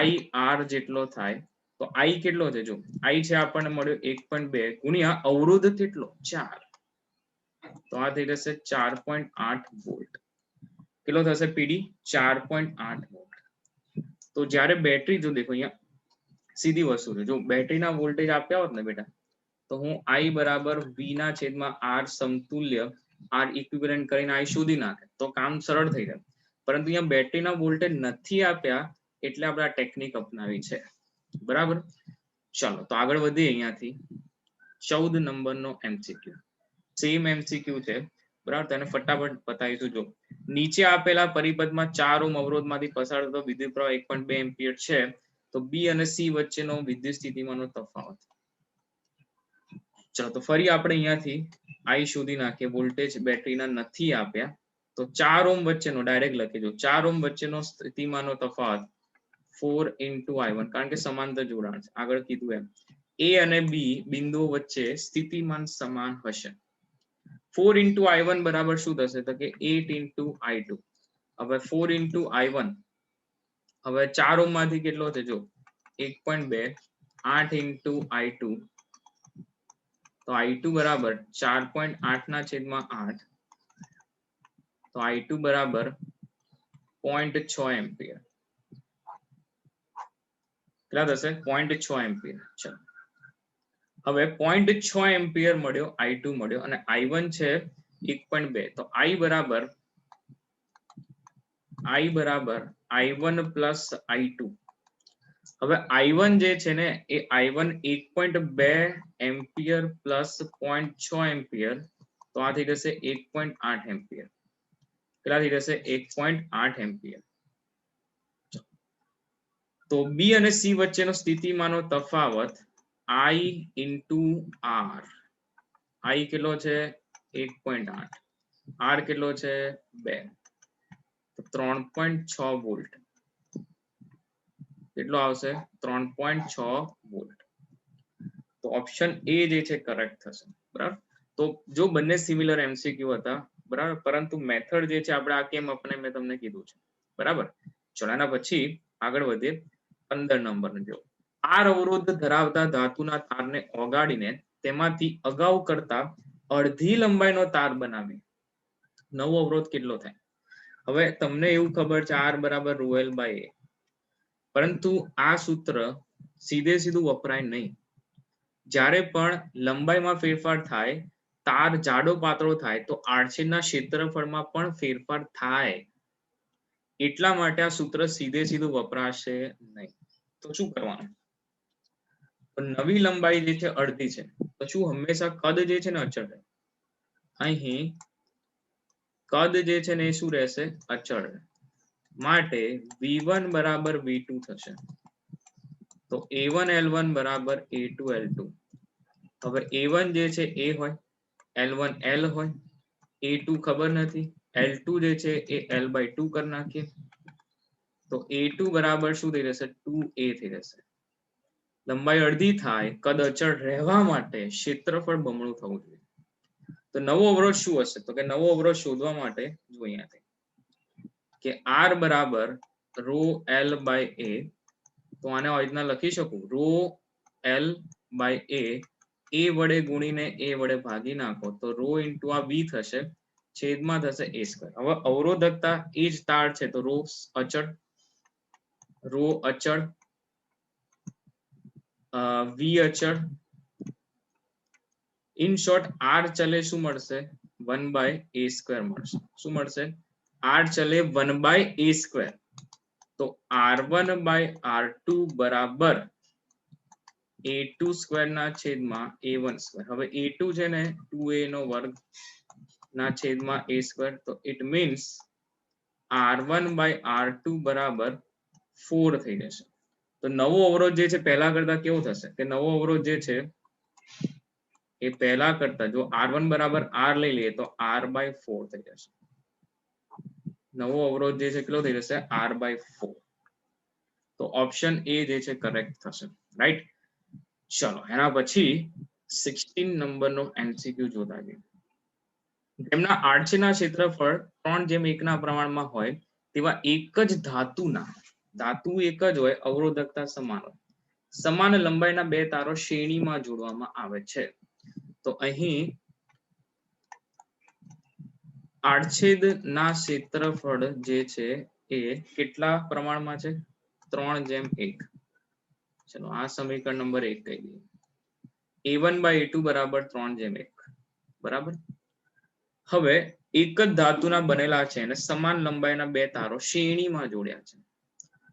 IR જેટલો થાય તો I કેટલો છે? જો I છે આપણને મળ્યો 1.2 ગુણ્યા અવરોધ કેટલો 4 તો આ થઈ જશે 4.8 વોલ્ટ. કેટલો થશે પીડી? 4.8 વોલ્ટ. તો જ્યારે બેટરી જો દેખો અહીંયા સીધી વસ્તુ છે, જો બેટરીના વોલ્ટેજ આપ્યા હોત ને બેટા તો હું I બરાબર V ના છેદમાં R સમતુલ્ય R ઇક્વિવેલન્ટ કરીને I શોધી નાખે તો કામ સરળ થઈ જાય. પરંતુ અહીંયા બેટરીના વોલ્ટેજ નથી આપ્યા એટલે આપણે આ ટેકનિક અપનાવી છે. બરાબર. ચાલો તો આગળ વધીએ અહીંયાથી 14 નંબરનો MCQ. સેમ MCQ છે બરાબર, તેને ફટાફટ બતાવીશું. જો નીચે આપેલા પરિપથમાં 4 ઓહ્મ અવરોધમાંથી પસાર થતો વિદ્યુત પ્રવાહ 1.2 એમ્પિયર છે તો B અને C વચ્ચેનો વિદ્યુત સ્થિતિમાનનો તફાવત. ચાલો તો ફરી આપણે અહીંયાથી I શોધી નાખીએ. વોલ્ટેજ બેટરીના નથી આપ્યા તો 4 ઓહ્મ વચ્ચેનો ડાયરેક્ટ લખી દો. 4 ઓહ્મ વચ્ચેનો સ્થિતિમાનનો તફાવત 4 * I1 કારણ કે સમાંતર જોડાણ છે. આગળ કીધું એમ A અને B બિંદુઓ વચ્ચે સ્થિતિમાન સમાન હશે. 4 * I1 બરાબર શું થશે? તો કે 8 * I2. હવે 4 * I1 હવે 4 ઓહ્મ માંથી કેટલો છે? જો 1.2 8 * I2 તો I2 બરાબર 4.8 ના છેદમાં 8 તો I2 બરાબર 0.6 એમ્પિયર. કેટલા થશે? 0.6 એમ્પિયર. ચલો હવે 0.6 એમ્પિયર મળ્યો, I2 મળ્યો અને I1 છે 1.2 તો I બરાબર I1 પ્લસ I2. હવે I1 જે છે ને એ I1 1.2 એમ્પિયર પ્લસ 0.6 એમ્પિયર તો આ થઈ જશે 1.8 એમ્પિયર. કેટલા થઈ જશે? 1.8 એમ્પિયર. તો B અને C વચ્ચેનો સ્થિતિમાનનો તફાવત I * R. I કેટલો છે? 1.8. R કેટલો છે? 2. તો 3.6 વોલ્ટ. કેટલો આવશે? 3.6 વોલ્ટ. તો ઓપ્શન A જે છે કરેક્ટ થશે. બરાબર. તો જો બંને સિમિલર MCQ હતા બરાબર, પરંતુ મેથડ જે છે આપણે આ કેમ આપણે મેં તમને કીધું છે. બરાબર. ચલો એના પછી આગળ વધીએ 15 નંબરને જો R અવરોધ ધરાવતા ધાતુના તારને ઓગાળીને તેમાંથી અગાઉ કરતા અડધી લંબાઈનો તાર બનાવી નવો અવરોધ કેટલો થાય? હવે તમને એવું ખબર છે R બરાબર ρl/a, પરંતુ આ સૂત્ર સીધે સીધું વપરાય નહીં. જ્યારે પણ લંબાઈમાં ફેરફાર થાય, તાર જાડો પાતળો થાય તો આડછેદના ક્ષેત્રફળમાં પણ ફેરફાર થાય. એટલા માટે આ સૂત્ર સીધે સીધું વપરાશે નહીં. તો શું કરવાનું? નવી લંબાઈ જે છે અડધી છે તો શું હંમેશા કદ જે છે ને અચળ રહે? અહીં કદ જે છે ને એ શું રહેશે? અચળ રહે. માટે V1 બરાબર V2 થશે. તો A1L1 બરાબર A2L2. હવે A1 જે છે એ હોય, L1 L હોય, A2 ખબર નથી, L2 જે છે એ L/2 કરી નાખીએ તો A2 બરાબર શું થઈ જશે? 2a થઈ જશે. લંબાઈ અડધી થાય, કદ અચળ રહેવા માટે ક્ષેત્રફળ બમણું થવું જોઈએ. તો નવો અવરોધ શું હશે? તો કે નવો અવરોધ શોધવા માટે જો અહીંયાથી કે R બરાબર ρl/a. તો આને આવી રીતના લખી શકું ρl/a. A વડે ગુણીને A વડે ભાગી નાખો તો ρ * આ V થશે, છેદમાં થશે a². હવે અવરોધકતા એ જ તાર છે તો ρ અચળ, V અચળ. ઇન શોર્ટ R ચલે શું મળશે? 1/a² મળશે. શું મળશે? r ચલે 1/a². તો r1/r2 બરાબર a² ના છેદમાં a1². હવે a2 છે ને 2a નો વર્ગ ના છેદમાં a². તો ઇટ મીન્સ r1/r2 બરાબર 4 થઈ જશે. તો નવો અવરોધ જે છે પહેલા કરતા કેવો થશે? કે નવો અવરોધ જે છે એ પહેલા કરતા, જો r1 બરાબર r લઈ લઈએ તો r/4 થઈ જશે. નવો અવરોધ જે છે કેટલો થઈ જશે? r/4. તો ઓપ્શન એ જે છે કરેક્ટ થશે. રાઈટ. ચલો એના પછી 16 નંબરનો એમસીક્યુ જોતા જઈએ. જેમના આડછેદના ક્ષેત્રફળ 3:1 ના પ્રમાણમાં હોય તેવા એક જ ધાતુ એક જ હોય, અવરોધકતા સમાન હોય, સમાન લંબાઈના બે તારો શ્રેણીમાં જોડવામાં આવે છે. તો અહીં આડછેદના ક્ષેત્રફળ જે છે એ કેટલા પ્રમાણમાં છે? 3:1. ચલો આ સમીકરણ નંબર 1 કહી દઈએ. a1/a2 બરાબર 3:1. બરાબર. હવે એક જ ધાતુના બનેલા છે અને સમાન લંબાઈના બે તારો શ્રેણીમાં જોડ્યા છે.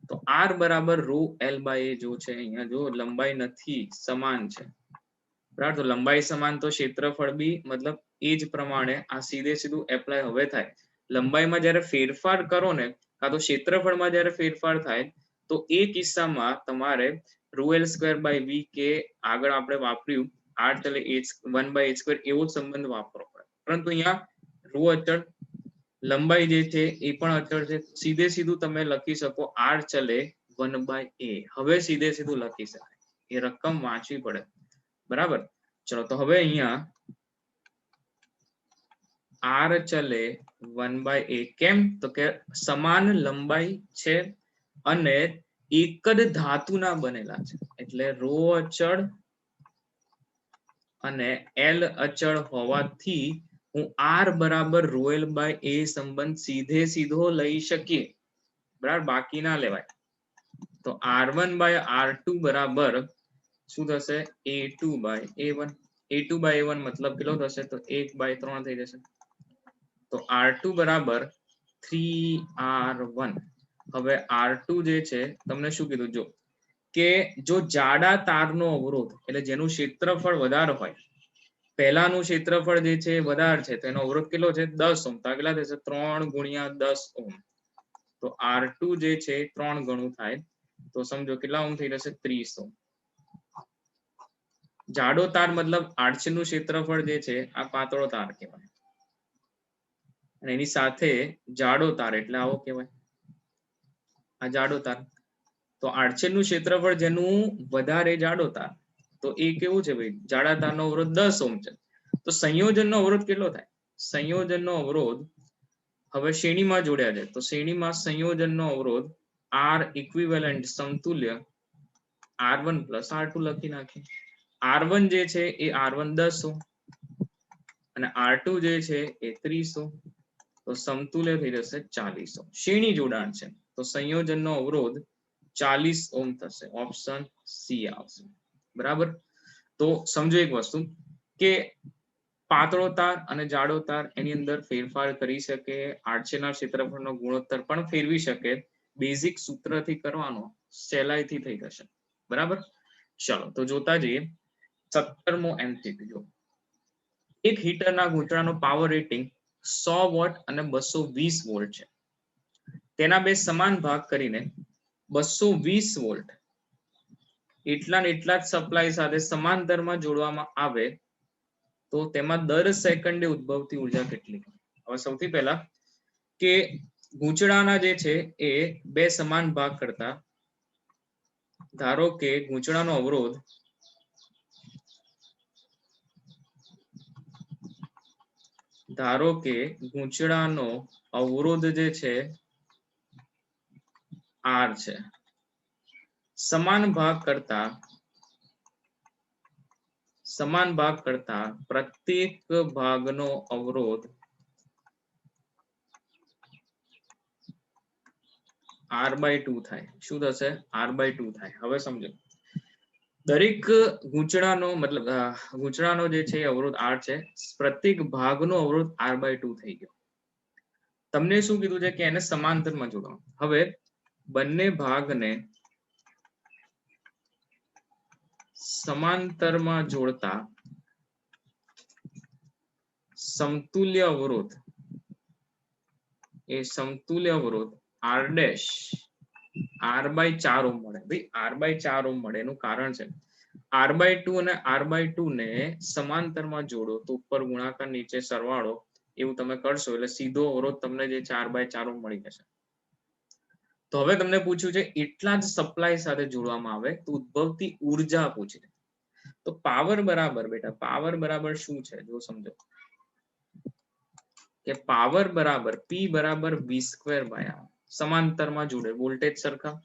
તો r બરાબર ρl/a જો છે, અહીંયા જો લંબાઈ નથી, સમાન છે. બરાબર. તો લંબાઈ સમાન તો ક્ષેત્રફળ બી મતલબ એ જ પ્રમાણે આ સીધે સીધું એપ્લાય હવે થાય. લંબાઈમાં જ્યારે ફેરફાર કરો ને, કાં તો ક્ષેત્રફળમાં જ્યારે ફેરફાર થાય તો એ કિસ્સામાં તમારે ρl²/v કે આગળ આપણે વાપર્યું r ચલે 1/a² એવો સંબંધ વાપરવો પડે. પરંતુ અહીંયા ρ અચળ, લંબાઈ જે છે એ પણ અચળ છે. સીધે સીધું તમે લખી શકો r ચલે 1/a. હવે સીધે સીધું લખી શકાય. એ રકમ વાંચવી પડે. બરાબર. ચલો તો હવે અહીંયા r ચલે 1/a. કેમ? તો કે સમાન લંબાઈ છે અને એક જ ધાતુના બનેલા છે, એટલે ρ અચળ અને l અચળ હોવાથી હું r બરાબર ρl/a સંબંધ સીધે સીધો લઈ શકીએ. બરાબર. બાકી ના લેવાય. તો r1/r2 બરાબર શું થશે? a2/a1. a2/a1 મતલબ કેટલો થશે? તો 1/3 થઈ જશે. તો r2 બરાબર 3r1. હવે r2 જે છે તમને શું કીધું? જો કે જો જાડા તારનો અવરોધ એટલે જેનું ક્ષેત્રફળ વધારે હોય, પહેલાનું ક્ષેત્રફળ જે છે વધારે છે તો એનો અવરોધ કેટલો છે? 10 ઓહ્મ. તો કેટલા થશે? 3 × 10 ઓહ્મ. તો r2 જે છે 3 ગણું થાય. તો સમજો કેટલા ઓહ્મ થઈ જશે? 30 ઓહ્મ. જાડો તાર મતલબ આડછેદનું ક્ષેત્રફળ જે છે આ પાતળો તાર કહેવાય, અને એની સાથે જાડો તાર એટલે આવો કહેવાય, આ જાડો તાર. તો આડછેદનું ક્ષેત્રફળ જેનું વધારે જાડો તાર, તો એ કેવું છે ભાઈ? જાડા તારનો અવરોધ 10 ઓહ્મ છે. તો સંયોજનનો અવરોધ કેટલો થાય? સંયોજનનો અવરોધ હવે શ્રેણીમાં જોડ્યા છે તો શ્રેણીમાં સંયોજનનો અવરોધ r ઇક્વિવેલન્ટ સમતુલ્ય r1 + r2 લખી નાખીએ. r1 જે છે એ r1 10 ઓહ્મ અને r2 જે છે એ 30 ઓહ્મ. તો સમતુલ્ય થઈ જશે 40 ઓહ્મ. શ્રેણી જોડાણ છે તો સંયોજનનો અવરોધ 40 ઓહ્મ થશે. ઓપ્શન સી આવશે. બરાબર. તો સમજો એક વસ્તુ કે પાતળો તાર અને જાડો તાર એની અંદર ફેરફાર કરી શકે, આડછેદના ક્ષેત્રફળનો ગુણોત્તર પણ ફેરવી શકે. બેઝિક સૂત્રથી કરવાનો, સહેલાઈથી થઈ જશે. બરાબર. ચલો તો જોતા જઈએ 17મો એમસીક્યુ. એક હીટરના ગૂંચળાનો પાવર રેટિંગ 100 વોટ અને 220 વોલ્ટ છે. તેના બે સમાન ભાગ કરીને 220 વોલ્ટ એટલા ને એટલા જ સપ્લાય સાથે સમાંતરમાં જોડવામાં આવે તો તેમાં દર સેકન્ડે ઉદ્ભવતી ઉર્જા કેટલી? હવે સૌથી પહેલા કે ગૂંચળાના જે છે એ બે સમાન ભાગ કરતા, ધારો કે ગૂંચળાનો અવરોધ જે છે r છે. સમાન ભાગ કરતા પ્રત્યેક ભાગનો અવરોધ r/2 થાય. શું થશે? r/2 થાય. હવે સમજો દરેક ગૂંચળાનો મતલબ ગૂંચળાનો જે છે અવરોધ r છે, પ્રત્યેક ભાગનો અવરોધ r/2 થઈ ગયો. તમને શું કીધું છે કે એને સમાંતરમાં જોડવાનું. હવે બંને ભાગને સમાંતરમાં જોડતા સમતુલ્ય અવરોધ, એ સમતુલ્ય અવરોધ r ડેશ r/4 ઓહ્મ મળે. ભાઈ r/4 ઓહ્મ મળે એનું કારણ છે r/2 અને r/2 ને સમાંતરમાં જોડો તો ઉપર ગુણાકાર નીચે સરવાળો એવું તમે કરશો એટલે સીધો અવરોધ તમને જે 4/4 ઓહ્મ મળી જશે. તો હવે તમને પૂછ્યું છે એટલા જ સપ્લાય સાથે જોડવામાં આવે તો ઉદ્ભવતી ઉર્જા પૂછી છે. તો પાવર બરાબર બેટા, પાવર બરાબર શું છે જો સમજો કે પાવર બરાબર P બરાબર v²/r. સમાંતરમાં જોડે વોલ્ટેજ સરખા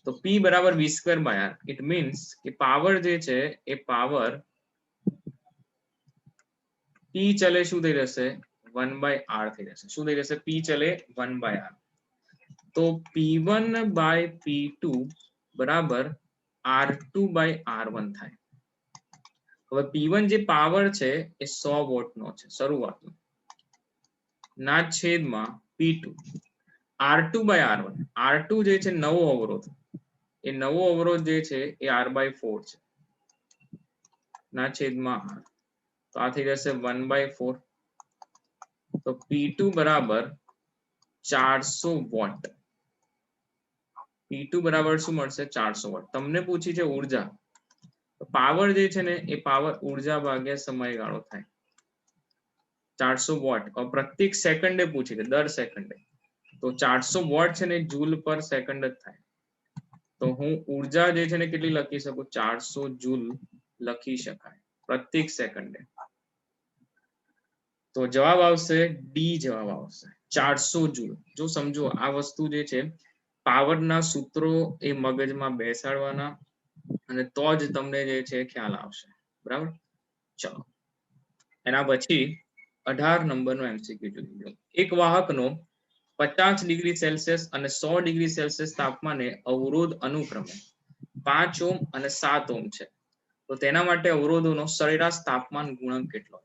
તો P બરાબર v²/r. ઇટ મીન્સ કે પાવર જે છે એ પાવર P ચલે શું થઈ જશે 1/r થઈ જશે. શું થઈ જશે? P ચલે 1/r. તો P1/P2 બરાબર R2/R1 થાય. હવે P1 જે પાવર છે એ 100 વોટનો છે શરૂઆતનો, ના છેદમાં P2 R2/R1. R2 જે છે નવો અવરોધ, એ નવો અવરોધ જે છે એ R/4 છે ના છેદમાં R. તો આ થઈ જશે 1/4. તો P2 બરાબર 400 વોટ. P2 બરાબર શું મળશે? 400 વોટ. તમને પૂછી છે ઉર્જા. પાવર જે છે ને એ પાવર ઉર્જા ભાગ્યા સમયગાળો થાય 400 વોટ. પ્રત્યેક સેકન્ડે પૂછી છે, દર સેકન્ડે. તો 400 વોટ છે ને જૂલ પર સેકન્ડ જ થાય. તો હું ઉર્જા જે છે ને કેટલી લખી શકું? 400 જૂલ લખી શકાય પ્રત્યેક સેકન્ડે. તો જવાબ આવશે ડી, જવાબ આવશે 400 જૂલ. જો સમજો આ વસ્તુ જે છે પાવરના સૂત્રો એ મગજમાં બેસાડવાના અને તો જ તમને જે છે ખ્યાલ આવશે. બરાબર? ચલો એના પછી 18 નંબરનો MCQ જોઈ લો. એક વાહકનો 50 ડિગ્રી સેલ્સિયસ અને 100 ડિગ્રી સેલ્સિયસ તાપમાને અવરોધ અનુક્રમે 5 ઓહ્મ અને 7 ઓહ્મ છે. તો તેના માટે અવરોધોનો સરેરાશ તાપમાન ગુણક કેટલો?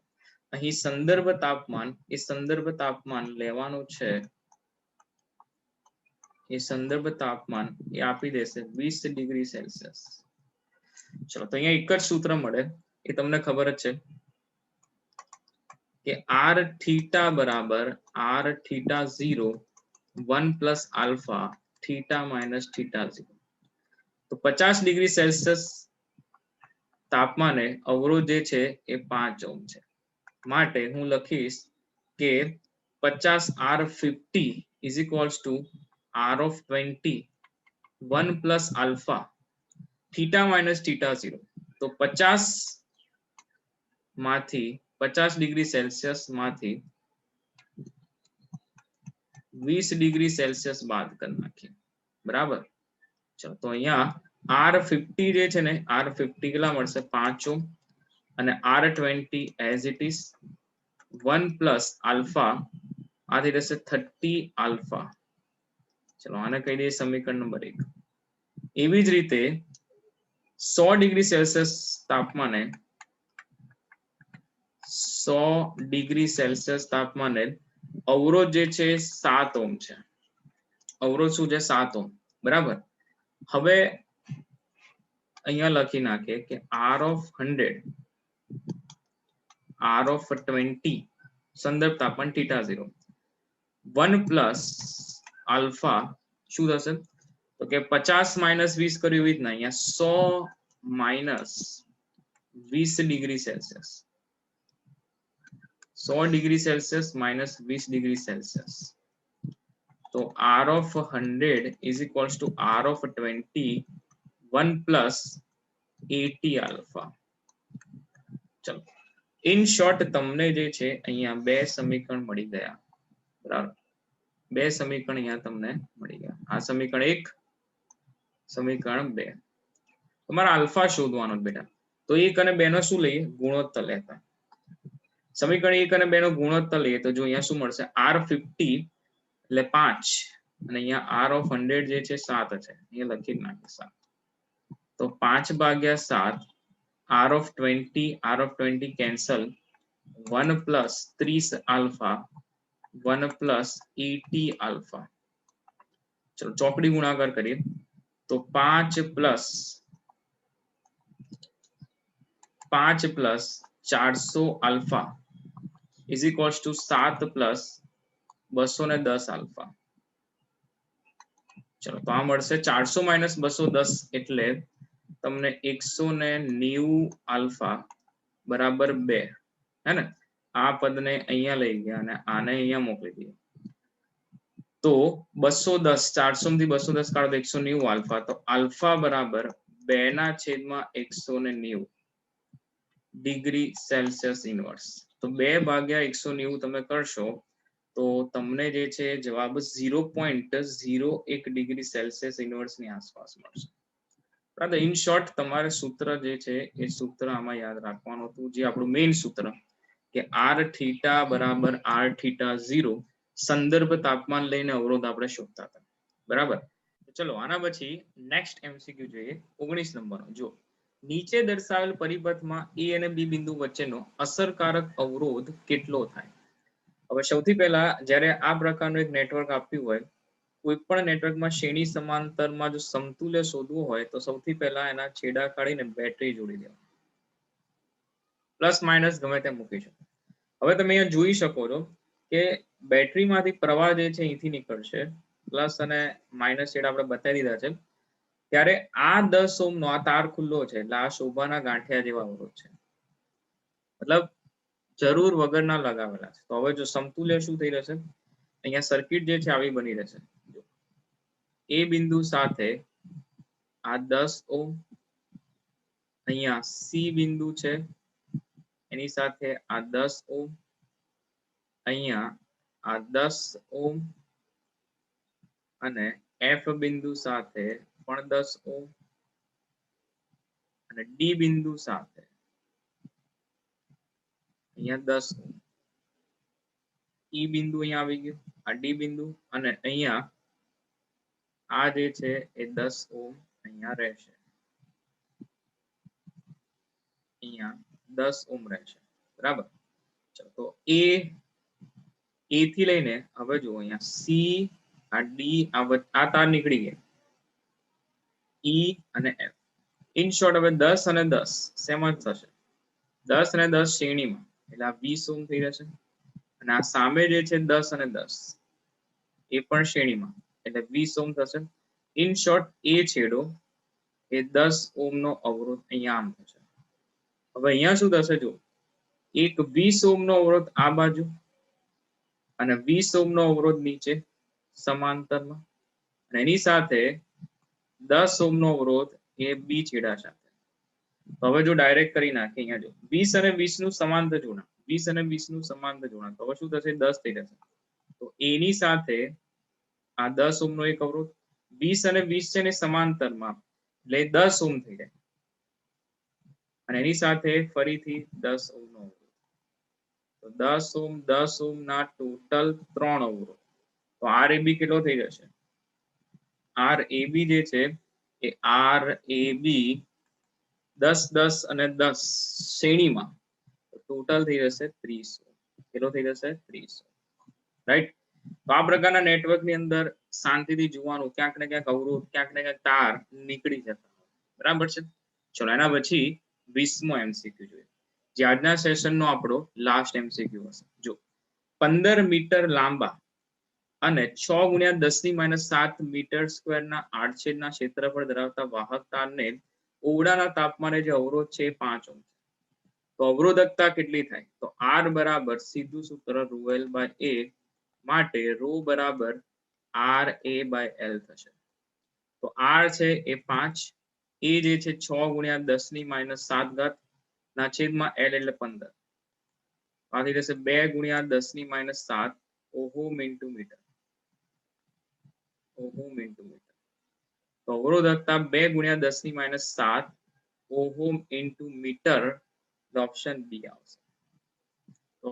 અહીં સંદર્ભ તાપમાન, એ સંદર્ભ તાપમાન લેવાનું છે, એ સંદર્ભ તાપમાન એ આપી દેશે 20 ડિગ્રી સેલ્સિયસ. ચલો તો અહીંયા એક જ સૂત્ર મળે, એ તમને ખબર જ છે કે r થીટા બરાબર r theta 0 1 plus alpha theta minus theta 0. તો 50 ડિગ્રી સેલ્સિયસ તાપમાને અવરોધ જે છે એ 5 ઓહ્મ છે. માટે હું લખીશ કે 50 R50 is equals to R of 20 1 plus alpha theta minus theta 0. તો 50 માંથી 50 ડિગ્રી સેલ્સિયસ માંથી 20 ડિગ્રી સેલ્સિયસ બાદ કરી નાખીએ. બરાબર? ચલો તો અહીંયા R50 જે છે ને R50 કેટલા મળશે? 5 ઓહ્મ અને R20 as it is 1 plus alpha આ થઈ જશે 30 આલ્ફા. ચલો આને કહી દઈએ સમીકરણ નંબર 1. એવી જ રીતે 100 ડિગ્રી સેલ્સિયસ તાપમાને 100 ડિગ્રી સેલ્સિયસ તાપમાને અવરોધ જે છે 7 ઓહ્મ છે. અવરોધ શું છે? 7 ઓહ્મ. બરાબર? હવે અહીંયા લખી નાખીએ કે R of 100 R of 20 સંદર્ભ તાપમાન થીટા 0 1 પ્લસ આલ્ફા શું થશે? તો કે 50 માઇનસ 20 કર્યું એવી જ ના અહીંયા 100 minus 20 degree Celsius, 100 degree Celsius minus 20 degree Celsius. તો R of 100 is equals to R of 20 1 plus 80 alpha. ચલો ઇન શોર્ટ તમને જે છે અહીંયા બે સમીકરણ મળી ગયા. બરાબર? બે સમીકરણ અહીંયા તમને મળી ગયા. આ સમીકરણ 1, સમીકરણ 2. તમારે આલ્ફા શોધવાનો બેટા. તો 1 અને 2 નો શું લઈએ? ગુણોત્તર લેતા. સમીકરણ 1 અને 2 નો ગુણોત્તર લઈએ તો જો અહીંયા શું મળશે? R50 એટલે 5 અને અહીંયા R of 100 જે છે 7 છે. અહીંયા લખી નાખીએ 7. તો તો 5 ભાગ્યા 7 r of 20 cancel 1 plus 30 alpha 1 plus 80 alpha. ચલો ચોકડી ગુણાકાર કરીએ તો 5 plus 400 alpha is equals to 7 plus 210 alpha. ચલો તો આ મળશે 400 માઇનસ 210 એટલે તમને 190 આલ્ફા બરાબર 2 હે ને. આ પદને અહીંયા લઈ ગયા અને આને અહીંયા મોકલી દીધું તો 210 400 માંથી 210 કાઢો તો 190 આલ્ફા. તો આલ્ફા બરાબર 2/190 ડિગ્રી સેલ્સિયસ ઇનવર્સ. તો 2 ભાગ્યા 190 તમે કરશો તો તમને જે છે જવાબ 0.01 ડિગ્રી સેલ્સિયસ ઇનવર્સ ની આસપાસ મળશે. બરાબર. ઇન શોર્ટ તમારે સૂત્ર જે છે એ સૂત્ર આમાં યાદ રાખવાનું હતું, જે આપણું મેઇન સૂત્ર કે r થીટા બરાબર r થીટા 0 સંદર્ભ તાપમાન લઈને અવરોધ આપણે શોધતા હતા. બરાબર. ચલો આના પછી નેક્સ્ટ MCQ જોઈએ 19 નંબરનો. જો નીચે દર્શાવેલ પરિપથમાં A અને B બિંદુ વચ્ચેનો અસરકારક અવરોધ કેટલો થાય? હવે સૌથી પહેલા જ્યારે આ પ્રકારનું એક નેટવર્ક આપ્યું હોય, કોઈ પણ નેટવર્કમાં શ્રેણી સમાંતરમાં જો સમતુલ્ય શોધવું હોય તો સૌથી પહેલા એના છેડા કાઢીને બેટરી જોડી દેવાની. પ્લસ માઇનસ ગમે તેમ મૂકી શકો. હવે તમે અહીંયા જોઈ શકો છો કે બેટરીમાંથી પ્રવાહ જે છે અહીંથી નીકળશે, પ્લસ અને માઇનસ છેડા આપણે બતાવી દીધા છે. ત્યારે આ 10 ઓહ્મનો આ તાર ખુલ્લો છે એટલે આ શોભાના ગાંઠિયા જેવા અવરોધ છે, મતલબ જરૂર વગરના લગાવેલા છે. તો હવે જો સમતુલ્ય શું થઈ રહેશે, અહીંયા સર્કિટ જે છે આવી બની રહેશે. એ બિંદુ સાથે આ 10 ઓહ્મ, અહીંયા સી બિંદુ છે એની સાથે આ 10 ઓહ્મ, અહીંયા આ 10 ઓહ્મ અને એફ બિંદુ સાથે પણ 10 ઓહ્મ અને ડી બિંદુ સાથે અહીંયા 10 ઓહ્મ. ઈ બિંદુ અહીંયા આવી ગયું, આ ડી બિંદુ, અને અહીંયા આ જે છે એ 10 ઓહ્મ અહીંયા રહેશે, અહીંયા 10 ઓહ્મ રહેશે. બરાબર. તો એ થી લઈને હવે જો અહીંયા સી, આ ડી, આ તાર નીકળી ગયા, ઈ અને એફ. ઇન શોર્ટ હવે 10 અને 10 સેમ જ થશે. 10 અને 10 શ્રેણીમાં એટલે આ 20 ઓહ્મ થઈ રહેશે, અને આ સામે જે છે 10 અને 10 એ પણ શ્રેણીમાં એટલે 20 ઓહ્મ થશે. ઇન શોર્ટ એ છેડો એ 10 ઓહ્મનો અવરોધ અહીંયા આમ થશે. હવે અહીંયા શું થશે, જો એક 20 ઓહ્મનો અવરોધ આ બાજુ અને 20 ઓહ્મનો અવરોધ નીચે સમાંતરમાં, અને એની સાથે 10 ઓહ્મનો અવરોધ એ બી છેડા સાથે. તો હવે જો ડાયરેક્ટ કરી નાખીએ, અહીંયા જો 20 અને 20 નું સમાંતર જોડાણ, 20 અને 20 નું સમાંતર જોડાણ, તો હવે શું થશે, 10 થઈ જશે. તો એની સાથે આ 10 ઓહ્મનો એક અવરોધ, 20 અને 20 છે ને સમાંતરમાં એટલે 10 ઓહ્મ થઈ જાય, અને એની સાથે ફરીથી 10 ઓહ્મનો અવરોધ. તો 10 ઓહ્મ 10 ઓહ્મ ના ટોટલ 3 અવરોધ. તો RAB કેટલો થઈ જશે, RAB જે છે એ RAB 10 10 અને 10 શ્રેણીમાં ટોટલ થઈ જશે 30 ઓહ્મ. કેટલો થઈ જશે, 30 ઓહ્મ. રાઈટ. તો આ પ્રકારના નેટવર્ક ની અંદર શાંતિથી જોવાનું, ક્યાંક ને ક્યાંક અવરોધ, ક્યાંક ને ક્યાંક તાર નીકળી જતા. બરાબર છે. ચલો એના પછી 20મો MCQ જોઈએ, જે આજના સેશનનો આપણો લાસ્ટ MCQ હશે. જો 15 મીટર લાંબા અને 6 × 10⁻7 મીટર સ્ક્વેરના આડછેદના ક્ષેત્રફળ ધરાવતા વાહક તારને ઓરડાના તાપમાને જે અવરોધ છે એ 5 ઓહ્મ. તો અવરોધકતા કેટલી થાય, તો R બરાબર સીધું સૂત્ર ρL/A માટે ρ બરાબર RA/L થશે. તો R છે એ 5, એ જે છે 6 × 10⁻7 ના છેદમાં L એટલે 15. આથી રહેશે 2 × 10⁻7 ohm into metre, ohm into metre. તો અવરોધકતા 2 × 10⁻7 ohm into metre, option B આવશે. તો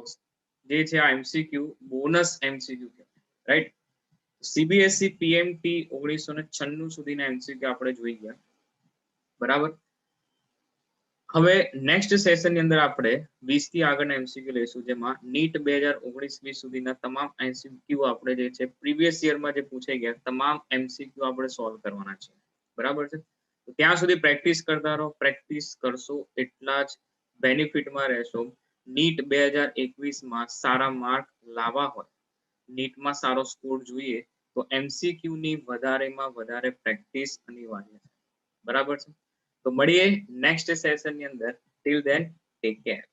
જે છે આ MCQ બોનસ MCQ કહેવાય. રાઈટ. CBSE PMT 1996 સુધીના MCQ આપણે જોઈ ગયા. બરાબર. હવે નેક્સ્ટ સેશન ની અંદર આપણે 20 થી આગળના એમસીક્યુ લઈશું, જેમાં નીટ 2019-20 સુધીના તમામ એમસીક્યુ આપણે જે છે પ્રીવિયસ યરમાં જે પૂછાઈ ગયા તમામ એમસીક્યુ આપણે સોલ્વ કરવાના છે. બરાબર છે. તો ત્યાં સુધી પ્રેક્ટિસ કરતા રહો. પ્રેક્ટિસ કરશો એટલા જ બેનિફિટમાં રહેશો. નીટ 2021માં સારા માર્ક લાવવા હોય, નીટમાં સારો સ્કોર જોઈએ, તો એમસીક્યુ ની વધારેમાં વધારે પ્રેક્ટિસ અનિવાર્ય છે. બરાબર છે. તો મળીએ નેક્સ્ટ સેશન ની અંદર. Till then take care.